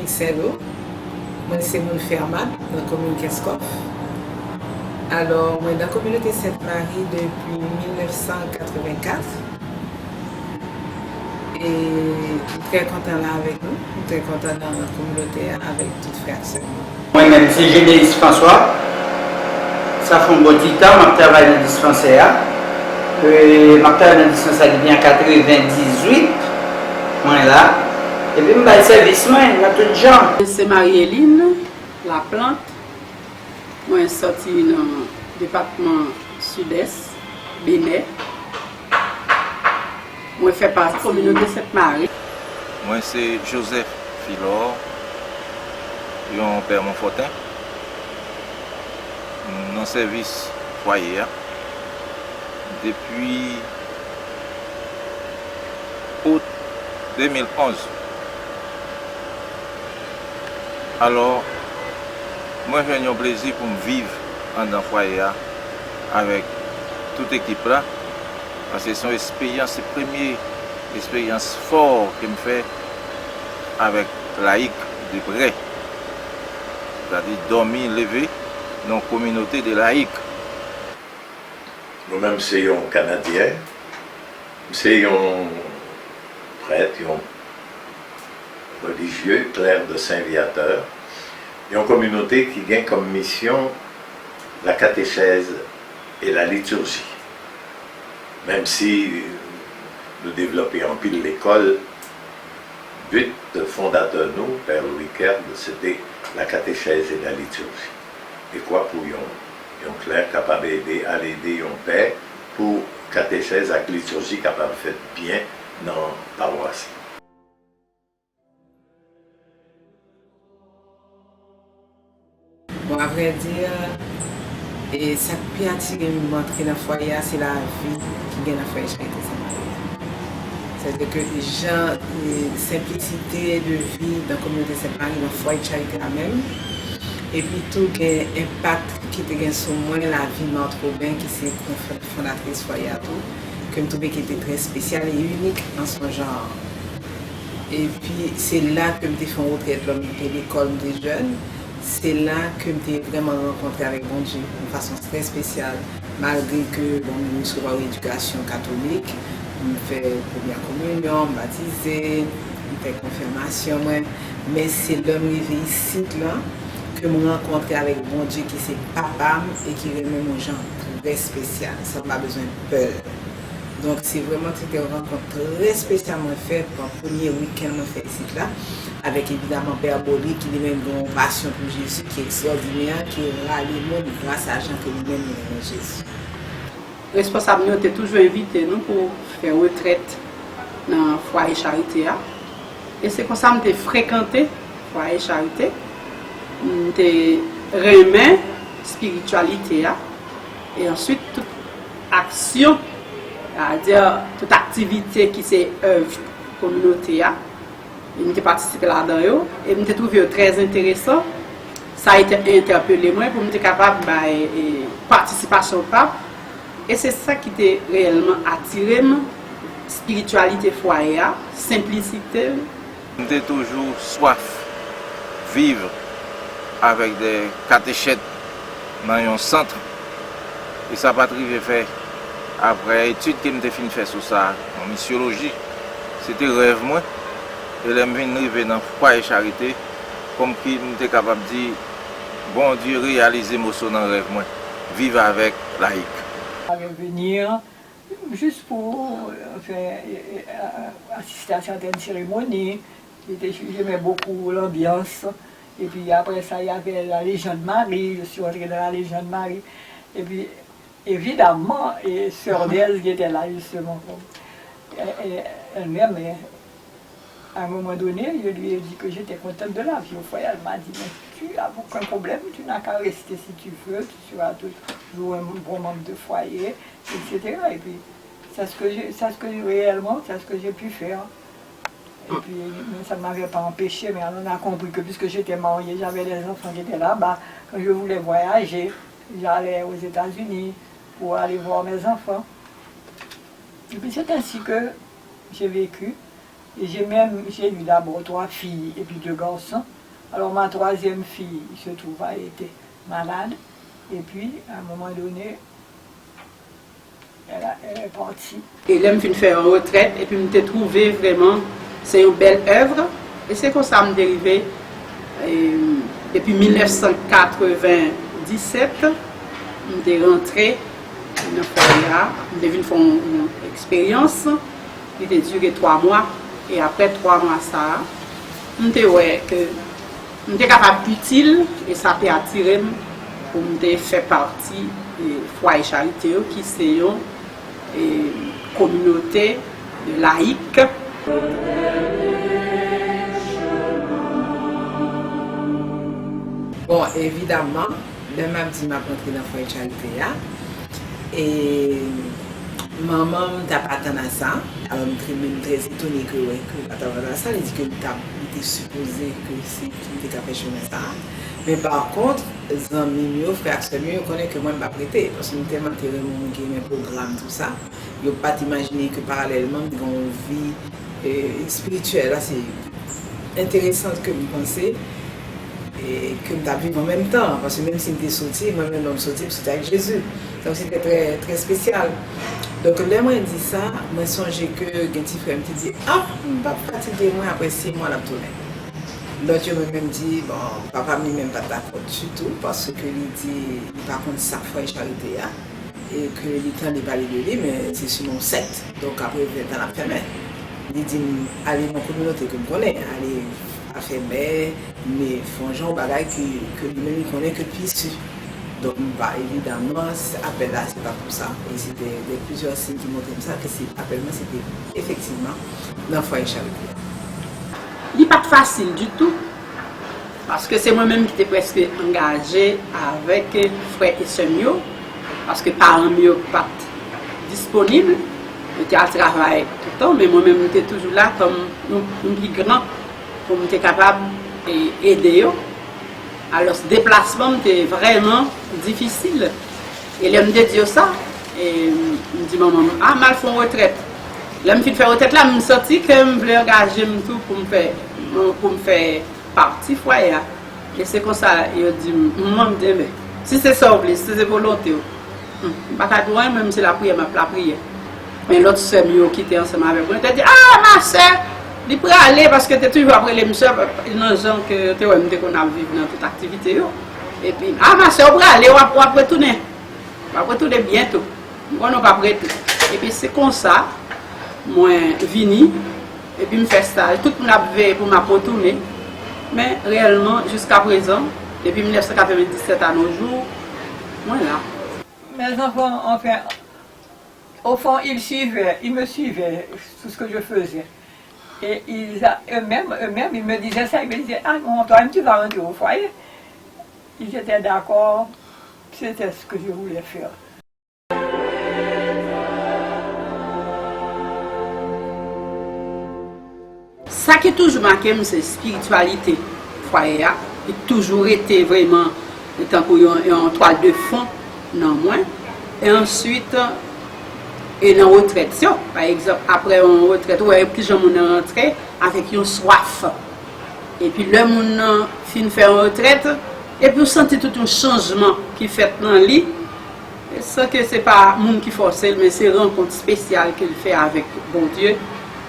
commune Celo. Moi, c'est mon fermat dans la commune Keskov. Alors, moi, dans la communauté Sainte-Marie depuis 1984. Et je suis très content là avec nous. Je suis très content dans la communauté avec toutes frères et sœurs. Moi-même, c'est Génélis François. Ça fait un bon petit temps, je travaille dans le dispensaire. Je travaille dans le dispensaire depuis 1998. Moi là. Et puis, je fais le service, moi, dans tout le genre. C'est Marie-Éline, la plante. Moi, je suis sorti dans le département sud-est, Bénin. Moi, je fais partie de la communauté Sainte-Marie. Moi, c'est Joseph Filor, mon père Montfortin. Dans le service foyer depuis août 2011. Alors, moi j'ai un plaisir pour me vivre dans le foyer avec toute l'équipe là. Parce que c'est une expérience, c'est la première expérience forte que je fais avec laïc de près. C'est-à-dire dormir, lever dans la communauté de laïcs. Nous-mêmes, c'est un Canadien, c'est un prêtre, un religieux, clerc de Saint-Viateur, et une communauté qui gagne comme mission la catéchèse et la liturgie. Même si nous développons en pile l'école, le but fondateur nous, Père Louis Kerd, c'était la catéchèse et la liturgie. Et quoi pour un clerc capable d'aider à l'aider un père pour catéchèse avec liturgie capable de faire bien dans la paroisse. Bon, à vrai dire, et ça peut attirer m'entrer dans le foyer, c'est la vie qui gagne dans le foyer Charité Sainte-Marie. C'est-à-dire que les gens, la simplicité de vie dans la communauté Sainte-Marie, dans le foyer de Charité la même. Et puis tout l'impact qui a sur moi, la vie de notre Robin, qui est fondatrice foyer à tout, que je trouvais qui était très spécial et unique en son genre. Et puis c'est là que je fait une retraite de l'école des jeunes. C'est là que je vraiment rencontré avec mon Dieu de façon très spéciale. Malgré que je suis en éducation catholique, je fais première communion, baptisé, je fais confirmation. Mais c'est l'homme arrivé ici là, que je rencontré avec mon Dieu qui c'est papa et qui remet mon genre très spécial. Ça n'a pas besoin de peur. Donc c'est vraiment une rencontre très spécialement faite pour le premier week-end que fait ici là. Avec évidemment Père Boli qui lui-même a une passion pour Jésus qui est extraordinaire, qui râle le monde grâce à Jean que lui-même aime Jésus. Les responsables nous ont toujours invité nous pour faire une retraite dans le foyer Charité. Et c'est comme ça que je fréquenté le foyer Charité. Je remets la spiritualité. Et ensuite, toute action, c'est-à-dire toute activité qui c'est œuvre communauté. Je me participé là-dedans et je me trouvé très intéressant. Ça a été interpellé moi pour me capable de participation pas. Et c'est ça qui était réellement attiré, spiritualité foyer, simplicité. J'ai toujours soif de vivre avec des catéchètes dans un centre. Et ça n'a pas arrivé fait après l'étude que j'ai fini faire sur ça, en missiologie. C'était rêve moi. Et là, je suis arrivé dans le foyer Charité, comme qui était capable de dire, bon Dieu, réalise l'émotion dans le rêve, moi. Vivre avec laïc. Je vais venir juste pour faire, assister à certaines cérémonies. J'aimais beaucoup l'ambiance. Et puis après ça, il y avait la Légion de Marie. Je suis entrée dans la Légion de Marie. Et puis, évidemment, et Sœur Nels qui était là justement. Elle-même, à un moment donné, je lui ai dit que j'étais contente de la vie au foyer. Elle m'a dit, mais tu n'as aucun problème, tu n'as qu'à rester si tu veux, tu seras toujours un bon membre de foyer, etc. Et puis, c'est ce que réellement, c'est ce que j'ai pu faire. Et puis, ça ne m'avait pas empêché, mais on a compris que puisque j'étais mariée, j'avais des enfants qui étaient là-bas. Quand je voulais voyager, j'allais aux États-Unis pour aller voir mes enfants. Et puis, c'est ainsi que j'ai vécu. Et j'ai eu d'abord 3 filles et puis 2 garçons. Alors ma 3e fille, il se trouve, a été malade. Et puis, à un moment donné, elle est partie. Et là, je suis fait une retraite et puis je me suis trouvé vraiment, c'est une belle œuvre. Et c'est comme ça que je me dérivé. Depuis 1997, je suis rentré dans le foyer. Je suis fait une expérience qui a duré 3 mois. Et après 3 mois, ça, je suis capable d'utile et ça peut attirer pour me faire partie du foyer charité qui est une communauté laïque. Bon, évidemment, le même dit m'a rentré dans le foyer charité et maman n'a pas attendu à ça. Alors, je suis très étonnée que attendre à ça. Elle dit que était supposé que c'est une décapation de ça. Mais par contre, les amis, les frères, ils connaissent que moi, je ne vais pas prêter. Parce que je suis tellement intéressé mes programmes, tout ça. Je ne peux pas t'imaginer que parallèlement, ils ont une vie spirituelle. C'est intéressant que vous pensez. Et que je vu en même temps. Parce que même si je suis sorti, moi-même, je suis sorti parce que c'était avec Jésus. Donc, c'était très, très spécial. Donc, là, moi, je dis ça, je songe que un petit frère me dit ah, je ne vais pas fatiguer moi après 6 mois de tournée. L'autre, je me même dit bon, papa ne même pas d'accord du tout parce qu'il dit, par contre, ça fait charité et que il temps de parler de lui, mais c'est sur mon 7. Donc, après, il vient à la fermer. Il dit allez dans la communauté que je connais, allez à fermer, mais font genre bagaille que lui-même il connaît que puis donc, bah, évidemment, cet appel-là, c'est pas pour ça. Et c'était plusieurs signes qui montraient ça, que cet appel-là, c'était effectivement dans le foyer charité. Il n'est pas facile du tout, parce que c'est moi-même qui étais presque engagée avec frères et sœurs, parce que parents mieux pas disponibles. J'étais à travail tout le temps, mais moi-même, j'étais toujours là comme un plus grand, pour être capable d'aider. Alors, ce déplacement était vraiment difficile. Et là, je me dis ça. Et je me dis, maman, ah, mal font retraite. Là, je me fais retraite, là, je me senti que je voulais engager tout pour me faire partie foyer. Et c'est comme ça, je dis, maman, me dit, mais si c'est ça, si c'est volonté, je ne vais pas loin, même si la prière, la prière. Mais l'autre soeur qui était ensemble avec moi, elle dit, ah, ma soeur, il peut aller parce que tu es toujours après les soeurs, il y a des gens que tu as vivre dans toute activité. Et puis, ah, ma soeur, on va aller, on va retourner. On va retourner bientôt. On va pas prêter. Et puis, c'est comme ça, moi, vini, et puis, je fais stage. Tout le monde avait pour me retourner. Mais réellement, jusqu'à présent, depuis 1997 à nos jours, moi là. Mes enfants, enfin, au fond, ils me suivaient, tout ce que je faisais. Et eux-mêmes, ils me disaient ça, ils me disaient, ah non, toi-même tu vas rentrer au foyer. Ils étaient d'accord, c'était ce que je voulais faire. Ça qui est toujours marqué, c'est la spiritualité. Foyer a toujours été vraiment, étant en toile de fond, non moins. Et ensuite, et dans la retraite, par exemple, après une retraite, ouais, plus de gens sont rentrés avec une soif. Et puis, le monde finit faire une retraite, et puis, on sentit tout un changement qui fait dans le lit. Sans que ce n'est pas le monde qui force, mais c'est une rencontre spéciale qu'il fait avec bon Dieu,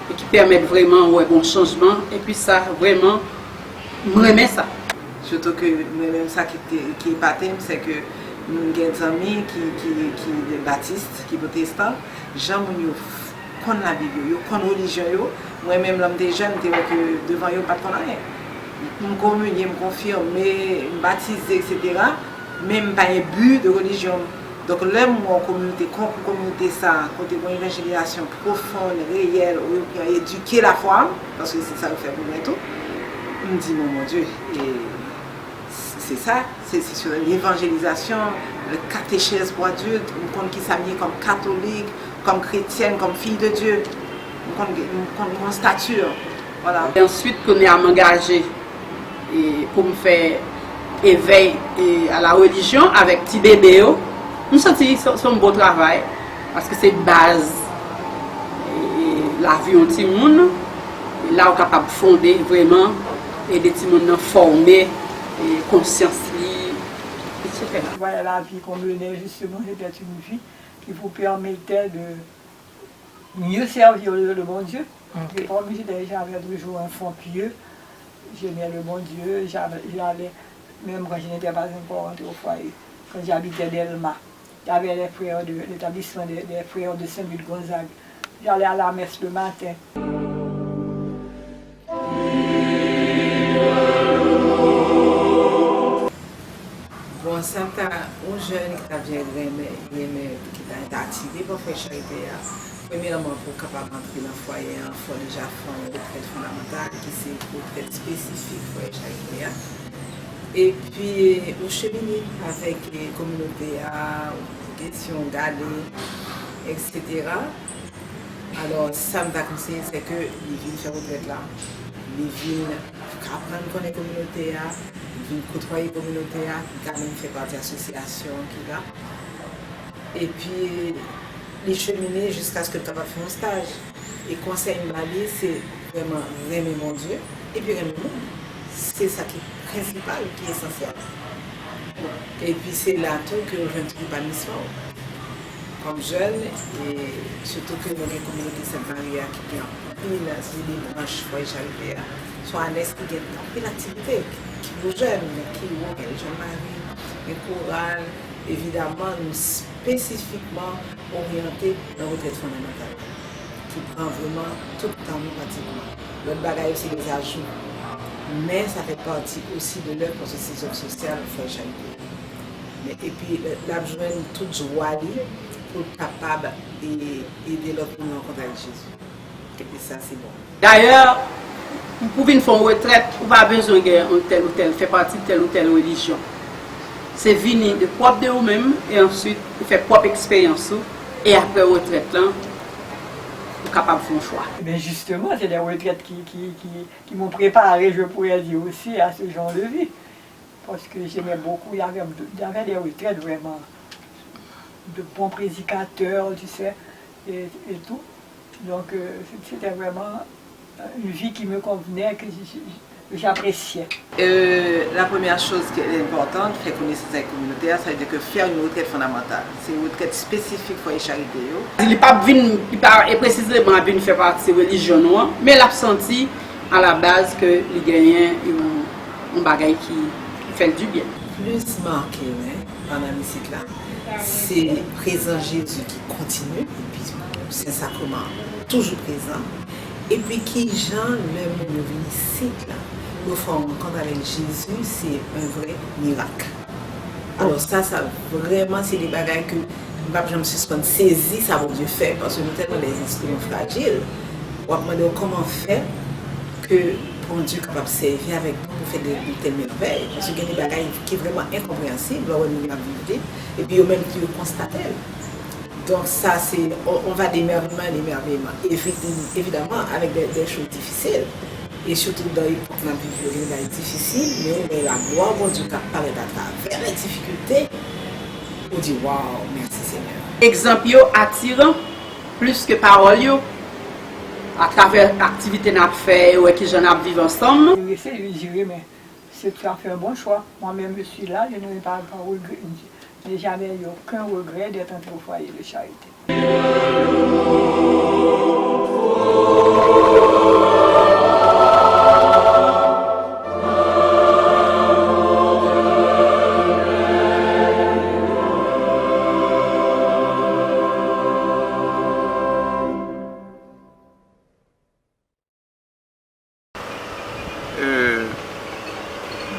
et qui permet vraiment un bon changement. Et puis, ça, vraiment, je remets ça. Surtout que même ça qui est patent, c'est que nous avons des amis qui sont baptistes, qui sont protestants. Gens qui connaissent la Bible, qui connaissent la religion. Moi-même, l'homme des jeunes, je que devant eux, pas de rien. Je me communie, je me confirme, je me baptise, etc. Même pas un but de religion. Donc, là, moi, communauté, ça, quand on a une évangélisation profonde, réelle, où on a éduqué la foi, parce que c'est ça que fait pour moi tout, je me dis, mon Dieu, et c'est ça, c'est sur l'évangélisation, le catéchèse pour adultes, on compte qui s'habille comme catholique, comme chrétienne, comme fille de Dieu, on compte mon stature. Voilà. Et ensuite, qu'on est à m'engager pour me faire éveil à la religion avec petit bébé, je me sens son beau travail parce que c'est base la vie en petit monde là, on est capable de fonder vraiment et des petits gens formés, et conscience, etc. Voilà, la vie qu'on menait, justement, c'était une vie qui vous permettait de mieux servir le bon Dieu. Et comme j'avais toujours un fond pieux, j'aimais le bon Dieu, j'allais, même quand je n'étais pas encore rentré au foyer, quand j'habitais d'Elma, j'avais les frères de l'établissement des frères de Saint-Louis-de-Gonzague. J'allais à la messe le matin. Bon, ça t'a un jeune qui t'a bien aimé, qui t'a attiré pour faire charité. Premièrement, pour capable d'entrer dans le foyer, il faut déjà faire une retraite fondamentale, qui c'est une retraite spécifique pour faire charité. Et puis, on cheminer avec les communautés, questions galées, etc. Alors, ça me conseillé, c'est que les villes faire retraite là, les villes apprendre à connaître la communauté, les villes côtoyer la communauté, quand même fait partie de l'association qui est là. Et puis, les cheminer jusqu'à ce que tu aies fait un stage. Et conseil Mali, c'est vraiment aimer mon Dieu et puis aimer le monde. C'est ça qui est principal, qui est essentiel. Et puis c'est là tout que je ne trouve pas mission. Comme jeune, et surtout que nous avons une communauté Sainte-Marie qui est en pile, c'est des branches foyer charité, soit à l'est qui est en pile activité, qui est jeune, qui est les jeunes maris, les chorales, évidemment, nous spécifiquement orientés dans la retraite fondamentale, qui prend vraiment tout le temps pratiquement. L'autre bagaille aussi les ajouts, mais ça fait partie aussi de leur processus social pour charité. Et puis, la journée toute joie pour être capable d'aider l'autre monde à rencontrer avec Jésus. Et puis ça, c'est bon. D'ailleurs, pour venir faire une retraite, on n'a pas besoin de tel ou tel, faire partie de telle ou telle religion. C'est venir de propre de vous-même et ensuite faire propre expérience. Et après la retraite, là, vous êtes capable de faire un choix. Mais justement, c'est des retraites qui m'ont préparé, je pourrais dire aussi, à ce genre de vie. Parce que j'aimais beaucoup, il y avait des retraites vraiment de bons prédicateurs, tu sais, et tout. Donc c'était vraiment une vie qui me convenait, que j'appréciais. La première chose qui est importante, faire connaissance avec la communauté, ça veut dire que faire une retraite fondamentale. C'est une retraite spécifique pour les charités. Il n'est pas précisément venu faire partie de la religion noire, mais il a senti à la base que les gagnants ont un bagage qui fait du bien. Plus marqué pendant le cycle là, c'est le présent Jésus qui continue, et puis c'est un sacrement toujours présent. Et puis qui Jean, même le cycle là, nous font rencontre avec Jésus, c'est un vrai miracle. Alors ça vraiment c'est des bagages que je me suis saisi, ça va Dieu faire, parce que nous sommes des instruments fragiles. On va demander comment faire que pour Dieu capable de servir avec nous pour faire de telles merveilles. Parce qu'il y a des bagages qui sont vraiment incompréhensibles, là où nous avons vécu, et puis eux-mêmes qui le constatent. Donc ça, c'est, on va d'émerveillement. Évidemment, avec des choses difficiles. Et surtout dans l'époque où on vit des difficiles, mais la gloire de Dieu qui apparaît à travers les difficultés, on dit waouh, merci Seigneur. Exemple attirant, plus que parole, à travers l'activité qu'on a fait ou qui j'en ai vivre ensemble. Je vais essayer de lui dire, mais tu as fait un bon choix. Moi-même, je suis là, je n'ai pas regret. Je n'ai jamais eu aucun regret d'être entré au foyer de charité.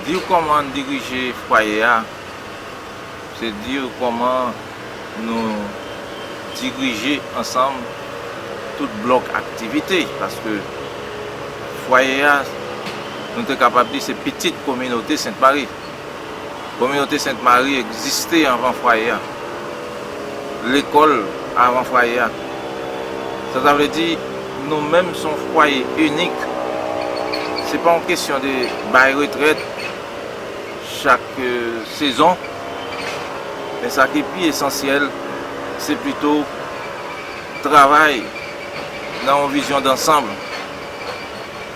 Dire comment diriger le foyer, c'est dire comment nous diriger ensemble tout bloc activité. Parce que le foyer, nous sommes capables de dire c'est une petite communauté Sainte-Marie. La communauté Sainte-Marie existait avant le foyer. L'école avant le foyer. Ça veut dire que nous-mêmes sommes un foyer unique. Ce n'est pas une question de bail retraite chaque saison. Mais ce qui est plus essentiel, c'est plutôt travail dans une vision d'ensemble.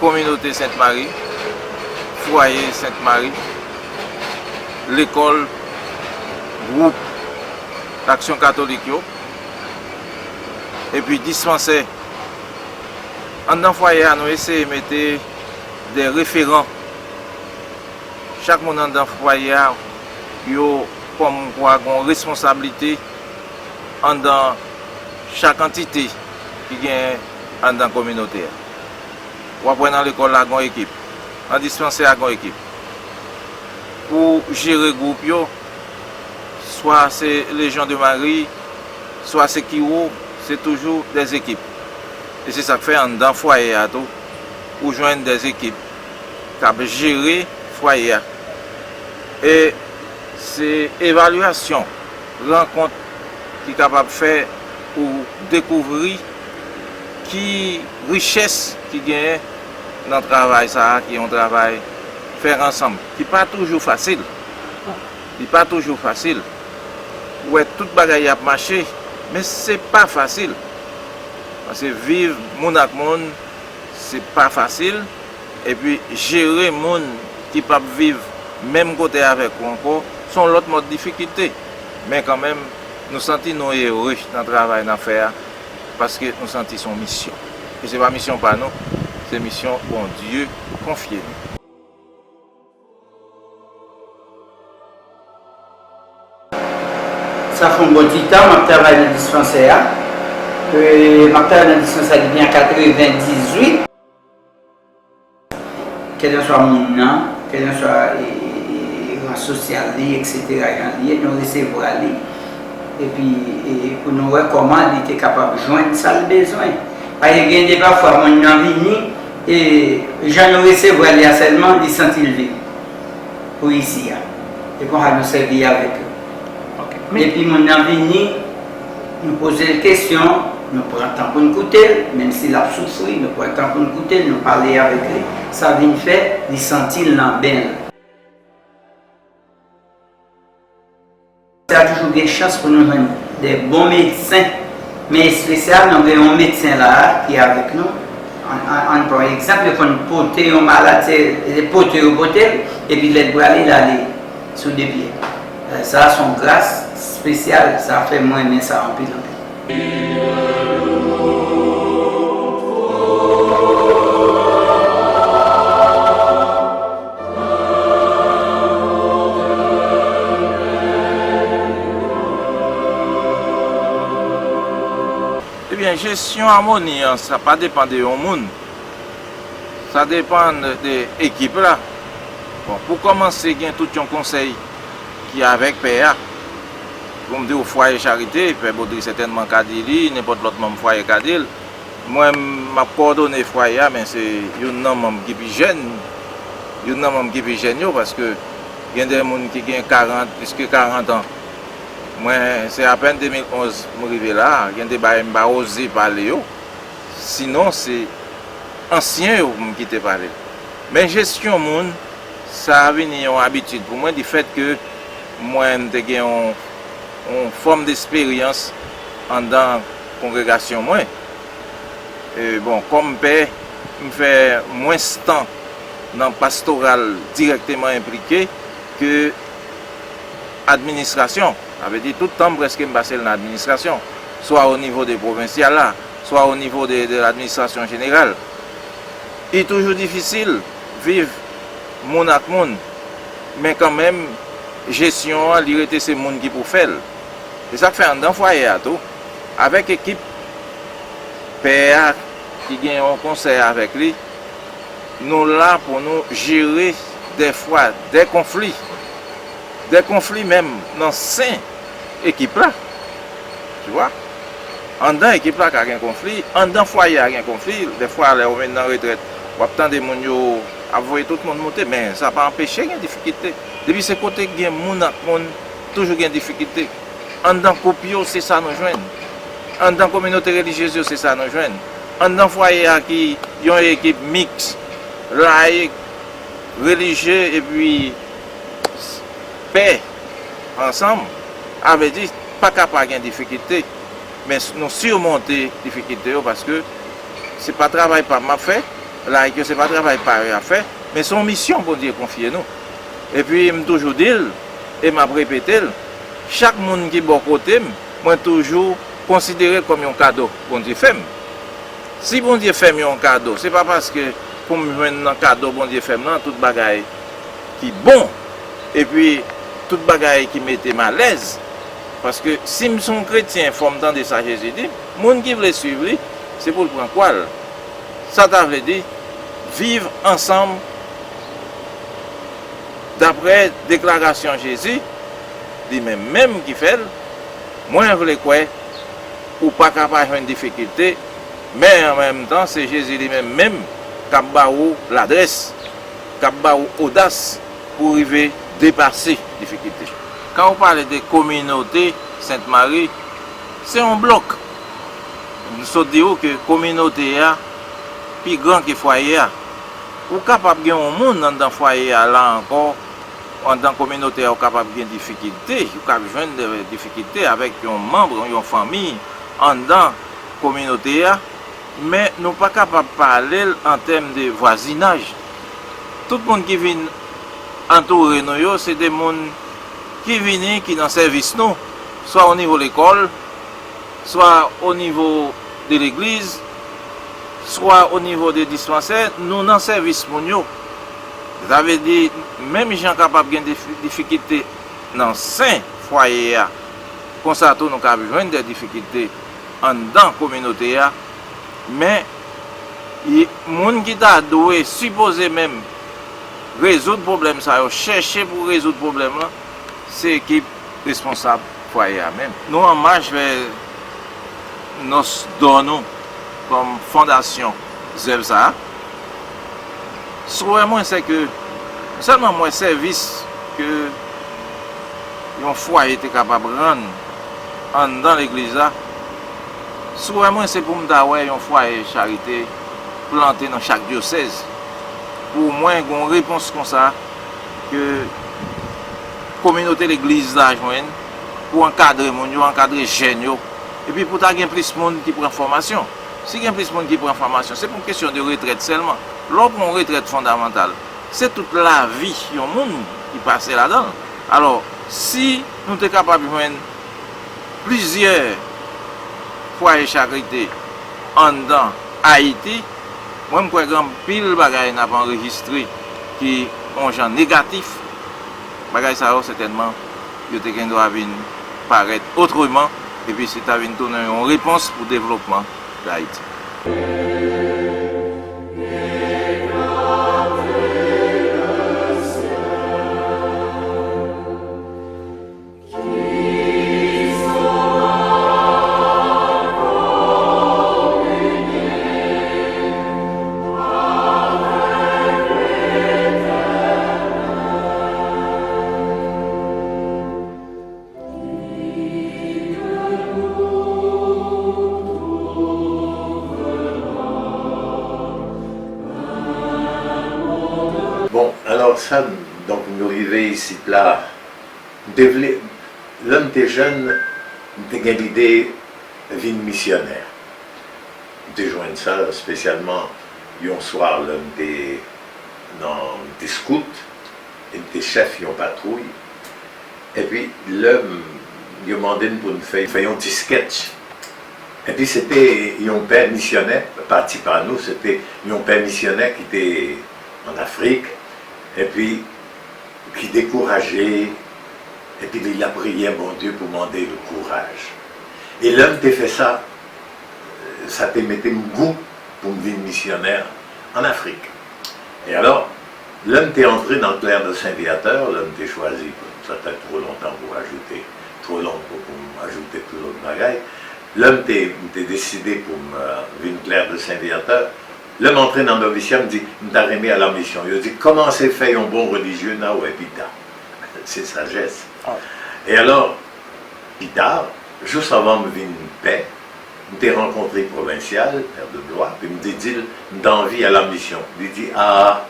communauté Sainte-Marie, foyer Sainte-Marie, l'école, groupe d'action catholique, et puis dispensaire. En dans le foyer, nous essayons de mettre des référents. Chaque monde dans le foyer a comme quoi une responsabilité dans chaque entité qui est dans la communauté. Ou après dans l'école, il y a une équipe. En dispensaire, il y a une équipe. Pour gérer le groupe, soit c'est les gens de Marie, soit c'est Kiro, c'est toujours des équipes. Et c'est ça que fait dans le foyer, pour joindre des équipes qui peuvent gérer le foyer. Et c'est évaluation, rencontre qui est capable de faire pour découvrir qui richesse qui gagne dans le travail, ça, qui est un travail faire ensemble, qui n'est pas toujours facile. Il n'est pas toujours facile. Ouais, toute bagaille a marché, mais c'est pas facile. Parce que vivre monde avec monde, c'est pas facile. Et puis gérer monde qui peuvent vivre même côté avec vous encore, sont l'autre mode de difficulté. Mais quand même, nous sentons nous heureux dans le travail à faire parce que nous sentons son mission. Et ce n'est pas mission par nous, c'est mission pour Dieu confié. Ça fait un bon petit temps, je travaille dans le dispensaire. Je travaille dans le dispensaire depuis 1998. Quel que soit mon nom, quel que soit le rang social, etc. Nous recevons aller. Et puis, pour nous voir comment il était capable de joindre ça le besoin. Parce qu'il y a des parfois, mon nom venu et j'en recevons aller seulement, ils sentent le pour ici. Et qu'on a nous servi avec eux. Et puis, mon nom venu, nous poser des questions, nous prenons le temps pour nous écouter, même s'il a souffert, nous prenons le temps pour nous écouter, nous parler avec lui. Ça vient faire, il sentit bien. Il y a toujours des chances pour nous joindre des bons médecins, mais spécialement, nous avons un médecin là qui est avec nous. Par exemple, quand on porte un malade, il porte au hôtel, et puis il doit aller sous des pieds. Ça a son grâce spéciale, ça fait moins aimer ça en pile. Eh bien, gestion harmonie, ça ne dépend pas de monde. Ça dépend de l'équipe là. Bon, pour commencer, il y a tout un conseil qui est avec PA. Comme dit au foyer charité, Père Baudry certainement Kadili, n'importe l'autre membre foyer Kadil. Moi, je coordonne le foyer, mais c'est un membre qui est plus jeune. Il y a un membre qui est plus jeune parce que il y a des gens qui ont 40, plus que 40 ans. Moi, c'est à peine 2011 que je suis arrivé là. Il y a des gens qui ont osé parler. Sinon, c'est ancien qui ont parlé. Mais gestion monde, ça a venu en habitude pour moi du fait que moi, j'ai une forme d'expérience dans la congrégation. Et bon, comme père, je fais moins de temps dans le pastoral directement impliqué que l'administration. Ça veut dire tout le temps presque je passe dans l'administration, soit au niveau des provinciales, là, soit au niveau de l'administration générale. Il est toujours difficile de vivre monde avec monde, mais quand même, gestion, l'irrité, c'est le monde qui peut faire. Et ça fait un foyer à tout, avec l'équipe PA qui gagne un conseil avec lui, nous là pour nous gérer des fois des conflits même dans 5 équipes là. Tu vois? En dans l'équipe là, il y a un conflit, en dans le foyer, il y a un conflit, des fois, on est dans la retraite, on attend des gens à voir tout le monde monter, mais ça n'a pas empêché une difficulté. Depuis ce côté, il y a des gens toujours une difficulté. En dans le copio, c'est ça nous joignent. En dans la communauté religieuse, c'est ça nous joignent. En dans le foyer, il y a une équipe mixte, laïque, religieux et puis paix ensemble, avait dit pas capable de difficulté, mais nous surmonter les difficultés parce que c'est pas travail par ma fait, là, que ce n'est pas un travail pareil à faire, mais son mission, bon Dieu, confier nous. Et puis, je toujours dit, et m'a répété, chaque monde qui est bon côté, moi toujours considéré comme un cadeau, bon Dieu fait. Si bon Dieu fait un cadeau, ce n'est pas parce que pour me joindre un cadeau, bon Dieu fait tout bagaille qui est bon, et puis tout bagaille qui m'était mal à l'aise. Parce que si je suis chrétien, forme dans des sages Jésus dit, les gens qui veulent suivre, c'est pour le prendre quoi? Ça veut dire vivre ensemble d'après déclaration Jésus, lui-même qui fait, moi je veux quoi, ou pas capable d'avoir une difficulté, mais en même temps c'est Jésus lui-même qui a l'adresse, qui a l'audace pour arriver à dépasser les difficultés. Quand on parle de communauté Sainte-Marie, c'est un bloc. Nous sommes dit que la communauté est plus grande que le foyer. Ou capable de gagner un monde dans le foyer là encore, en tant que communauté, est capable de gagner des difficultés, ou capable de joindre des difficultés avec un membre, une famille, en dans la communauté, mais nous ne sommes pas capables de parler en termes de voisinage. Tout le monde qui vient entourer nous, c'est des gens qui viennent, qui dans le service nous, soit au niveau de l'école, soit au niveau de l'église, soit au niveau des dispensaires, nous dans le service pour nous. Ça veut dire, même les gens capables de des difficultés dans 5 foyers, comme ça, nous avons besoin de difficultés dans la communauté, mais les gens qui ont doué, supposé même résoudre le problème, chercher pour résoudre le problème, c'est l'équipe responsable du foyer même. Nous, en marche vers nous donnons comme fondation Zevza. Soit moi, c'est que seulement moi, service que un foyer était capable de rendre dans l'église, soit moi, c'est pour me dire un foyer charité planté dans chaque diocèse. Pour moi, une réponse comme ça, que la communauté de l'église là, pour encadrer les gens, encadrer les jeunes, et puis pour avoir plus de monde qui prend formation. Si il y a plus de monde qui prend formation, c'est pour une question de retraite seulement. Lorsqu'on a une retraite fondamentale, c'est toute la vie du monde qui passe là-dedans. Alors, si nous sommes capables de joindre plusieurs foyers charité en dans Haïti, moi, je crois que pile de bagages n'a pas enregistré qui ont un genre négatif. Bagages ça certainement, il doit venir paraître autrement et puis c'est à venir donner une réponse pour le développement d'Haïti. Bon, alors ça, donc nous arrivons ici là, l'homme des jeunes, a l'idée de vie missionnaire. De joindre ça spécialement un soir, l'homme des scouts, et des chefs qui ont patrouille. Et puis l'homme, il a demandé pour nous faire un petit sketch. Et puis c'était un père missionnaire, parti par nous, c'était un père missionnaire qui était en Afrique. Et puis, qui décourageait, et puis il a prié bon Dieu pour demander le courage. Et l'homme qui fait ça, ça te mettait un goût pour me devenir missionnaire en Afrique. Et alors, l'homme t'est entré dans le clerc de Saint-Viateur, l'homme t'est choisi, ça t'a trop longtemps pour ajouter, trop long pour ajouter tout l'autre bagaille. L'homme t'est décidé pour me venir clerc de Saint-Viateur. L'homme entré dans le noviciat me dit, il t'a remis à la mission. Il dit, comment c'est fait un bon religieux, là, ouais, pita. C'est sagesse. Et alors, plus tard, juste avant de venir une paix, je t'ai rencontré provincial, père de Blois, puis il me dit, d'envie à la mission. Il dit, ah,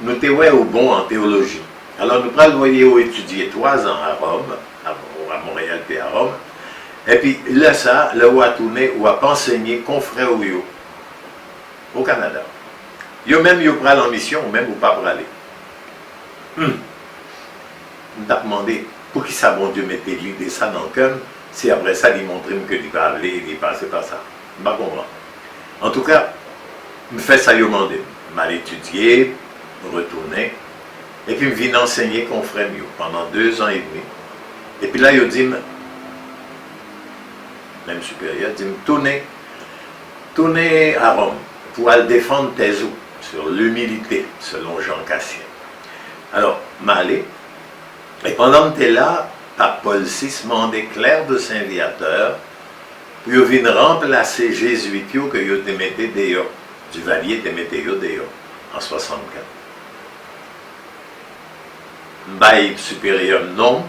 nous t'es ouais au bon en théologie. Alors nous prenons le étudier 3 ans à Rome, à Montréal et à Rome. Et puis là, ça, là où a tourné, où a enseigné confrère ou yo. au Canada. Yo même yo pral en mission, ou même ou pas praler. On t'a demandé pour qui ça, bon Dieu, mettait l'idée ça dans le cœur, si après ça, il montrait que il va aller, il passe par ça. Je ne comprends pas. En tout cas, je fais ça, je demandé. Je m'allais étudier, retourner, et puis je viens enseigner qu'on ferait mieux pendant 2 ans et demi. Et puis là, il dit, même supérieur, il dit, tournez à Rome pour aller défendre tes eaux sur l'humilité, selon Jean Cassien. Alors, m'allais, et pendant que tu es là, Pape Paul VI m'a demandé Claire de Saint-Viateur pour venir remplacer Jésuit que vous te mettez dehors, du Valier te mettez dehors, en 64. Bail supérieur non,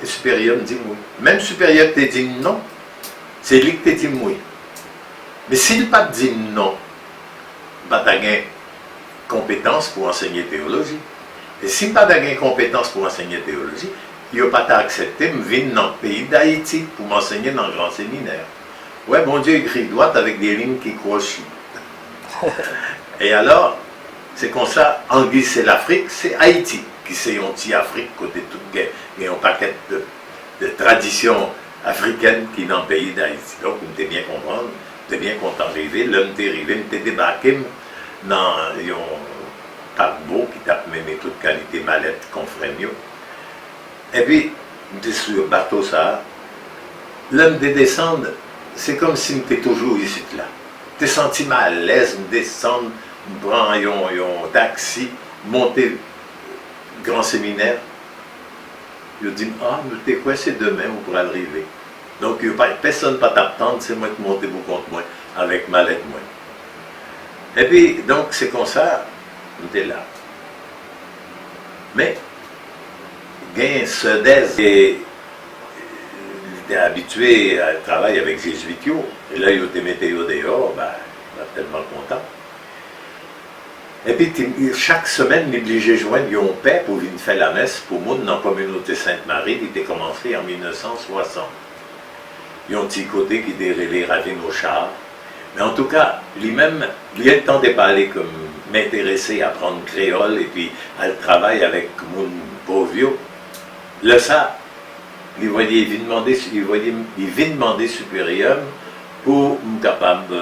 et supérieur me dit oui. Même supérieur te dit non, c'est lui qui te dit oui. Mais s'il pas dit non, tu n'as pas de compétence pour enseigner théologie. Et si pas de compétence pour enseigner théologie, il n'a pas accepté de venir dans le pays d'Haïti pour m'enseigner dans le grand séminaire. Ouais, bon Dieu écrit droite avec des lignes qui crochent. Et alors, c'est comme ça, Anguille c'est l'Afrique, c'est Haïti qui c'est anti-Afrique, côté toute guerre. Il y a un paquet de traditions africaines qui sont dans le pays d'Haïti. Donc, vous devez bien comprendre, vous devez bien content d'arriver, l'homme est arrivé, vous devez débarquer dans un paquebot qui tape même toute qualité mallette qu'on ferait mieux. Et puis, je suis sur le bateau, ça. L'homme de descendre, c'est comme si tu étais toujours ici, là. Tu es senti mal à l'aise, je descends, je prends un taxi, monter grand séminaire. Je dis, ah, mais t'es quoi, c'est demain, on pourra arriver. Donc, personne ne peut t'attendre, c'est moi qui monte vous contre moi, avec ma lettre, moi. Et puis, donc, c'est comme ça, j'étais là. Mais, gain Sodez était habitué à travailler avec Jésuit, et là, il était météo dehors, ben, il était tellement content. Et puis, chaque semaine, il obligeait de joindre un père pour venir faire la messe pour moi dans la communauté Sainte-Marie, qui était commencé en 1960. Il y a un petit côté qui était relais Ravine au char. Mais en tout cas, lui-même, il a le temps de parler comme m'intéresser à apprendre créole et puis à travailler avec mon pauvre vieux. Là, ça, il vient demander supérieur pour me capable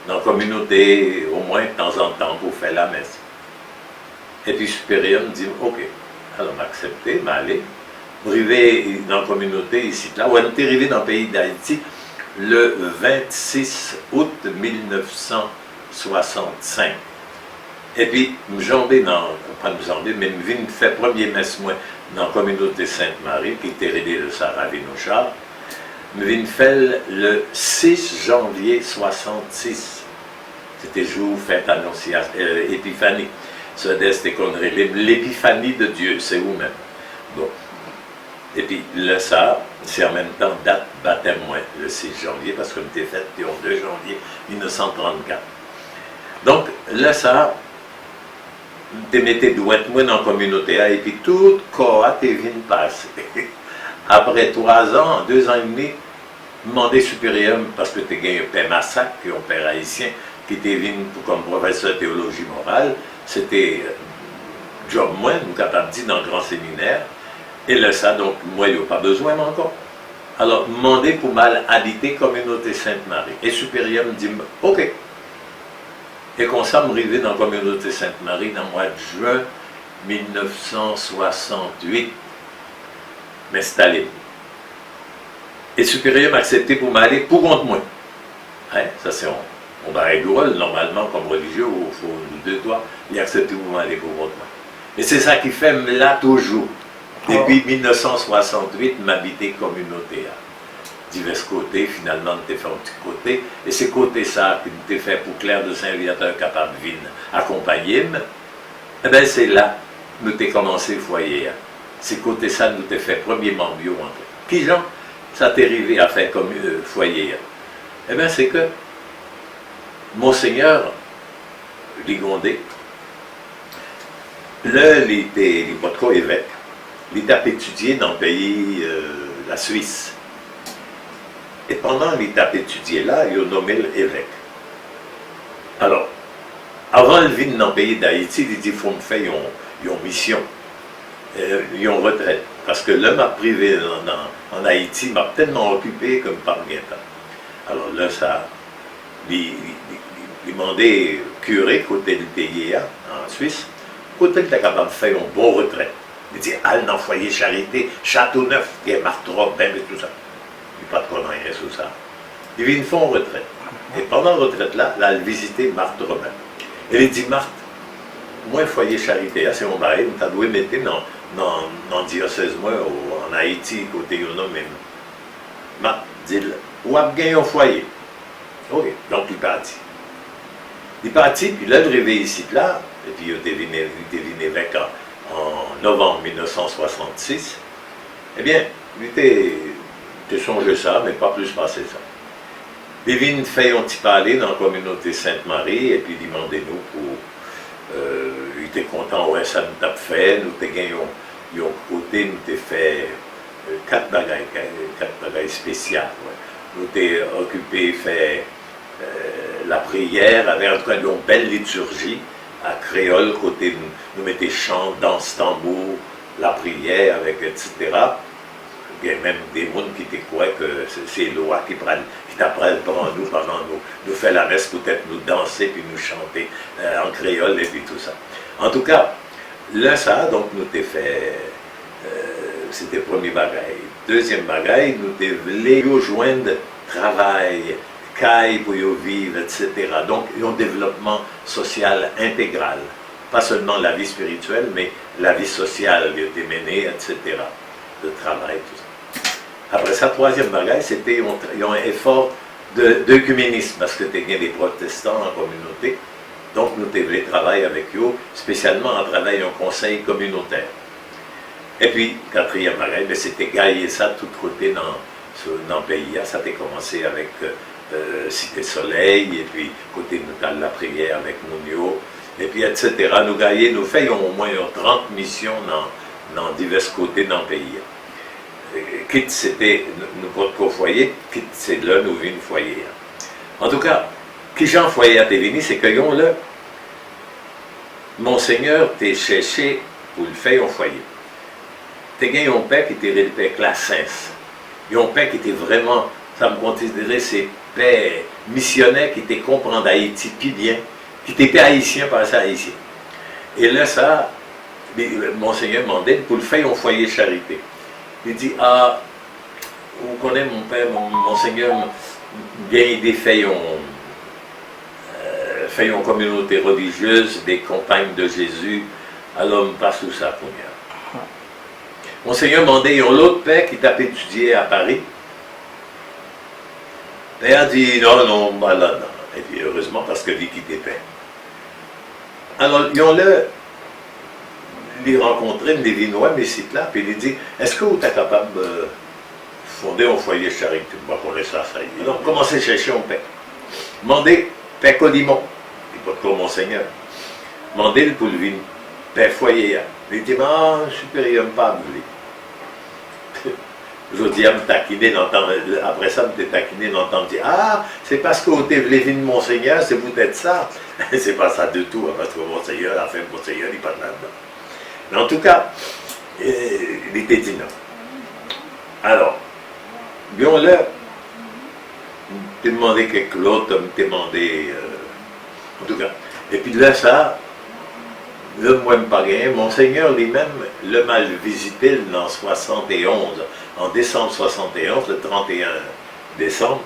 dans la communauté, au moins de temps en temps, pour faire la messe. Et puis supérieur me dit, ok, alors m'accepter, m'aller. Arrivé dans la communauté ici, là, on est arrivé dans le pays d'Haïti le 26 août 1965. Et puis, m'jambé dans, pas m'jambé, mais m'vin fait premier messe moi dans la communauté Sainte-Marie, qui était rédée de Saravinochard. M'vin fait le 6 janvier 66. C'était jour fête annonciation, épiphanie. C'était l'épiphanie de Dieu, c'est vous-même. Bon. Et puis, là, ça, c'est en même temps date baptême, moi, le 6 janvier, parce que j'étais fait le 2 janvier 1934. Donc, là, ça, tu mettais douette, moi, dans la communauté, et puis tout corps a été venu passer. Après 3 ans, 2 ans et demi, demandé supérieur, parce que tu as gagné un père massacre, un père haïtien, qui était venu comme professeur de théologie morale. C'était job moins, nous capable de dire, dans le grand séminaire. Et là, ça, donc, moi, il n'y a pas besoin encore. Alors, demander pour mal habiter communauté Sainte-Marie. Et supérieur me dit, ok. Et comme ça, me arrivé dans la communauté Sainte-Marie dans le mois de juin 1968. M'installer. Et supérieur m'a accepté pour m'aller pour contre moi. Hein? Ça, c'est on va régler normalement comme religieux, il faut 2 doigts, il a accepté pour m'aller pour contre moi. Et c'est ça qui fait là toujours. Depuis 1968, m'habiter communauté. Divers côtés, finalement, nous t'ai fait un petit côté. Et c'est côté ça que nous t'ai fait pour Claire de Saint-Viateur capable de venir accompagner. Eh bien, c'est là que nous t'ai commencé le foyer. C'est côté ça que nous t'ai fait premièrement bio. Qui, Jean, ça t'est arrivé à faire comme foyer? Eh bien, c'est que Monseigneur Ligondé, là, il était pas trop évêque. Il a étudié dans le pays, la Suisse. Et pendant l'étape étudiée là, ils ont nommé l'évêque. Alors, avant de venir dans le pays d'Haïti, il dit qu'il faut me faire une mission, une retraite. Parce que l'homme m'a privé en Haïti, m'a tellement occupé comme par guetta. Alors là, ça, il demandait curé côté du pays en Suisse, côté il était capable de faire une bonne retraite. Il dit, allez dans le foyer charité, Châteauneuf, qui est Marthrop, même et tout ça. Il n'y a pas de rien sur ça. Il vient une fois en retraite. Et pendant la retraite là, il a visité Marthe Romain. Et il dit, Marthe, moi, foyer charité, c'est mon mari, tu dois mettre dans le diocèse, moi, en Haïti, côté de même. Marthe dit, où a gagné un foyer? Ok, donc il est parti. Il est parti, puis là, il est arrivé ici, là, et puis il était venu évêque en novembre 1966. Eh bien, il était songé ça, mais pas plus passé ça. Il vient faire un petit parler dans la communauté Sainte-Marie, et puis demandez-nous pour. Il était content, ouais, ça nous a fait, nous avons gagné un côté, nous avons fait 4 bagailles spéciales. Ouais. Nous avons occupé, fait la prière, avec en tout cas une belle liturgie à créole, côté nous mettions chant, danse, tambour, la prière, avec etc. Il y a même des gens qui te croient que c'est loi qui t'apprennent pour nous pendant nous fait la messe, peut-être nous danser puis nous chanter en créole et puis tout ça. En tout cas, là ça, donc nous t'ai fait, c'était le premier bagaille. Deuxième bagaille, nous t'ai voulu rejoindre travail, caille pour y vivre, etc. Donc un développement social intégral. Pas seulement la vie spirituelle, mais la vie sociale qui était menée, etc. De travail, tout ça. Après ça, troisième bagaille, c'était un effort d'œcuménisme, parce que tu as des protestants en communauté. Donc, nous devons travailler avec eux, spécialement en travaillant au conseil communautaire. Et puis, quatrième bagaille, c'était gagner ça tout côté dans le pays. Ça a commencé avec Cité Soleil, et puis côté de la prière avec Mounio, et puis etc. Nous faisons au moins 30 missions dans divers côtés dans le pays. Quitte c'était notre foyer, quitte c'est là nous venons foyer. En tout cas, qui Jean foyer à Tévini, c'est que là, Monseigneur t'es cherché pour le faire au foyer. T'es gagné un père qui était le père Classens. Un père qui était vraiment, ça me considérait, c'est père missionnaire qui était comprendre Haïti puis bien, qui était haïtien par ça haïtien. Et là, ça, Monseigneur demandait pour le faire au foyer charité. Il dit, ah, vous connaissez mon père, Monseigneur, bien idée fait une communauté religieuse, des compagnes de Jésus, alors on passe tout ça pour moi. Monseigneur demandait, il y a l'autre père qui t'a étudié à Paris. Et il a dit, non, bah là, non. Et puis heureusement, parce que lui quittait père. Alors, ils ont là, les rencontrer, les Vinois, mes sites là, puis il dit, est-ce que vous êtes capable de fonder un foyer charité? Moi, je connais ça, ça y est. Donc, commencez à chercher un père. Demandez, père Codimon, il peut pas Monseigneur. Demandez pour le vin, père foyer. Il dit, ah, supérieur, pas voulu. Je dis, me taquiner, après ça, me taquiner, d'entendre dire, ah, c'est parce que vous avez vu de Monseigneur, c'est peut-être ça. C'est pas ça du tout, parce que Monseigneur, la fin de Monseigneur, il n'est pas là-dedans. Mais en tout cas, il était dit non. Alors, bien là, je me demandé quelque l'autre, me demandé, en tout cas. Et puis là, ça, le moi pas gagné. Monseigneur lui-même le mal visité en 71, en décembre 71, le 31 décembre,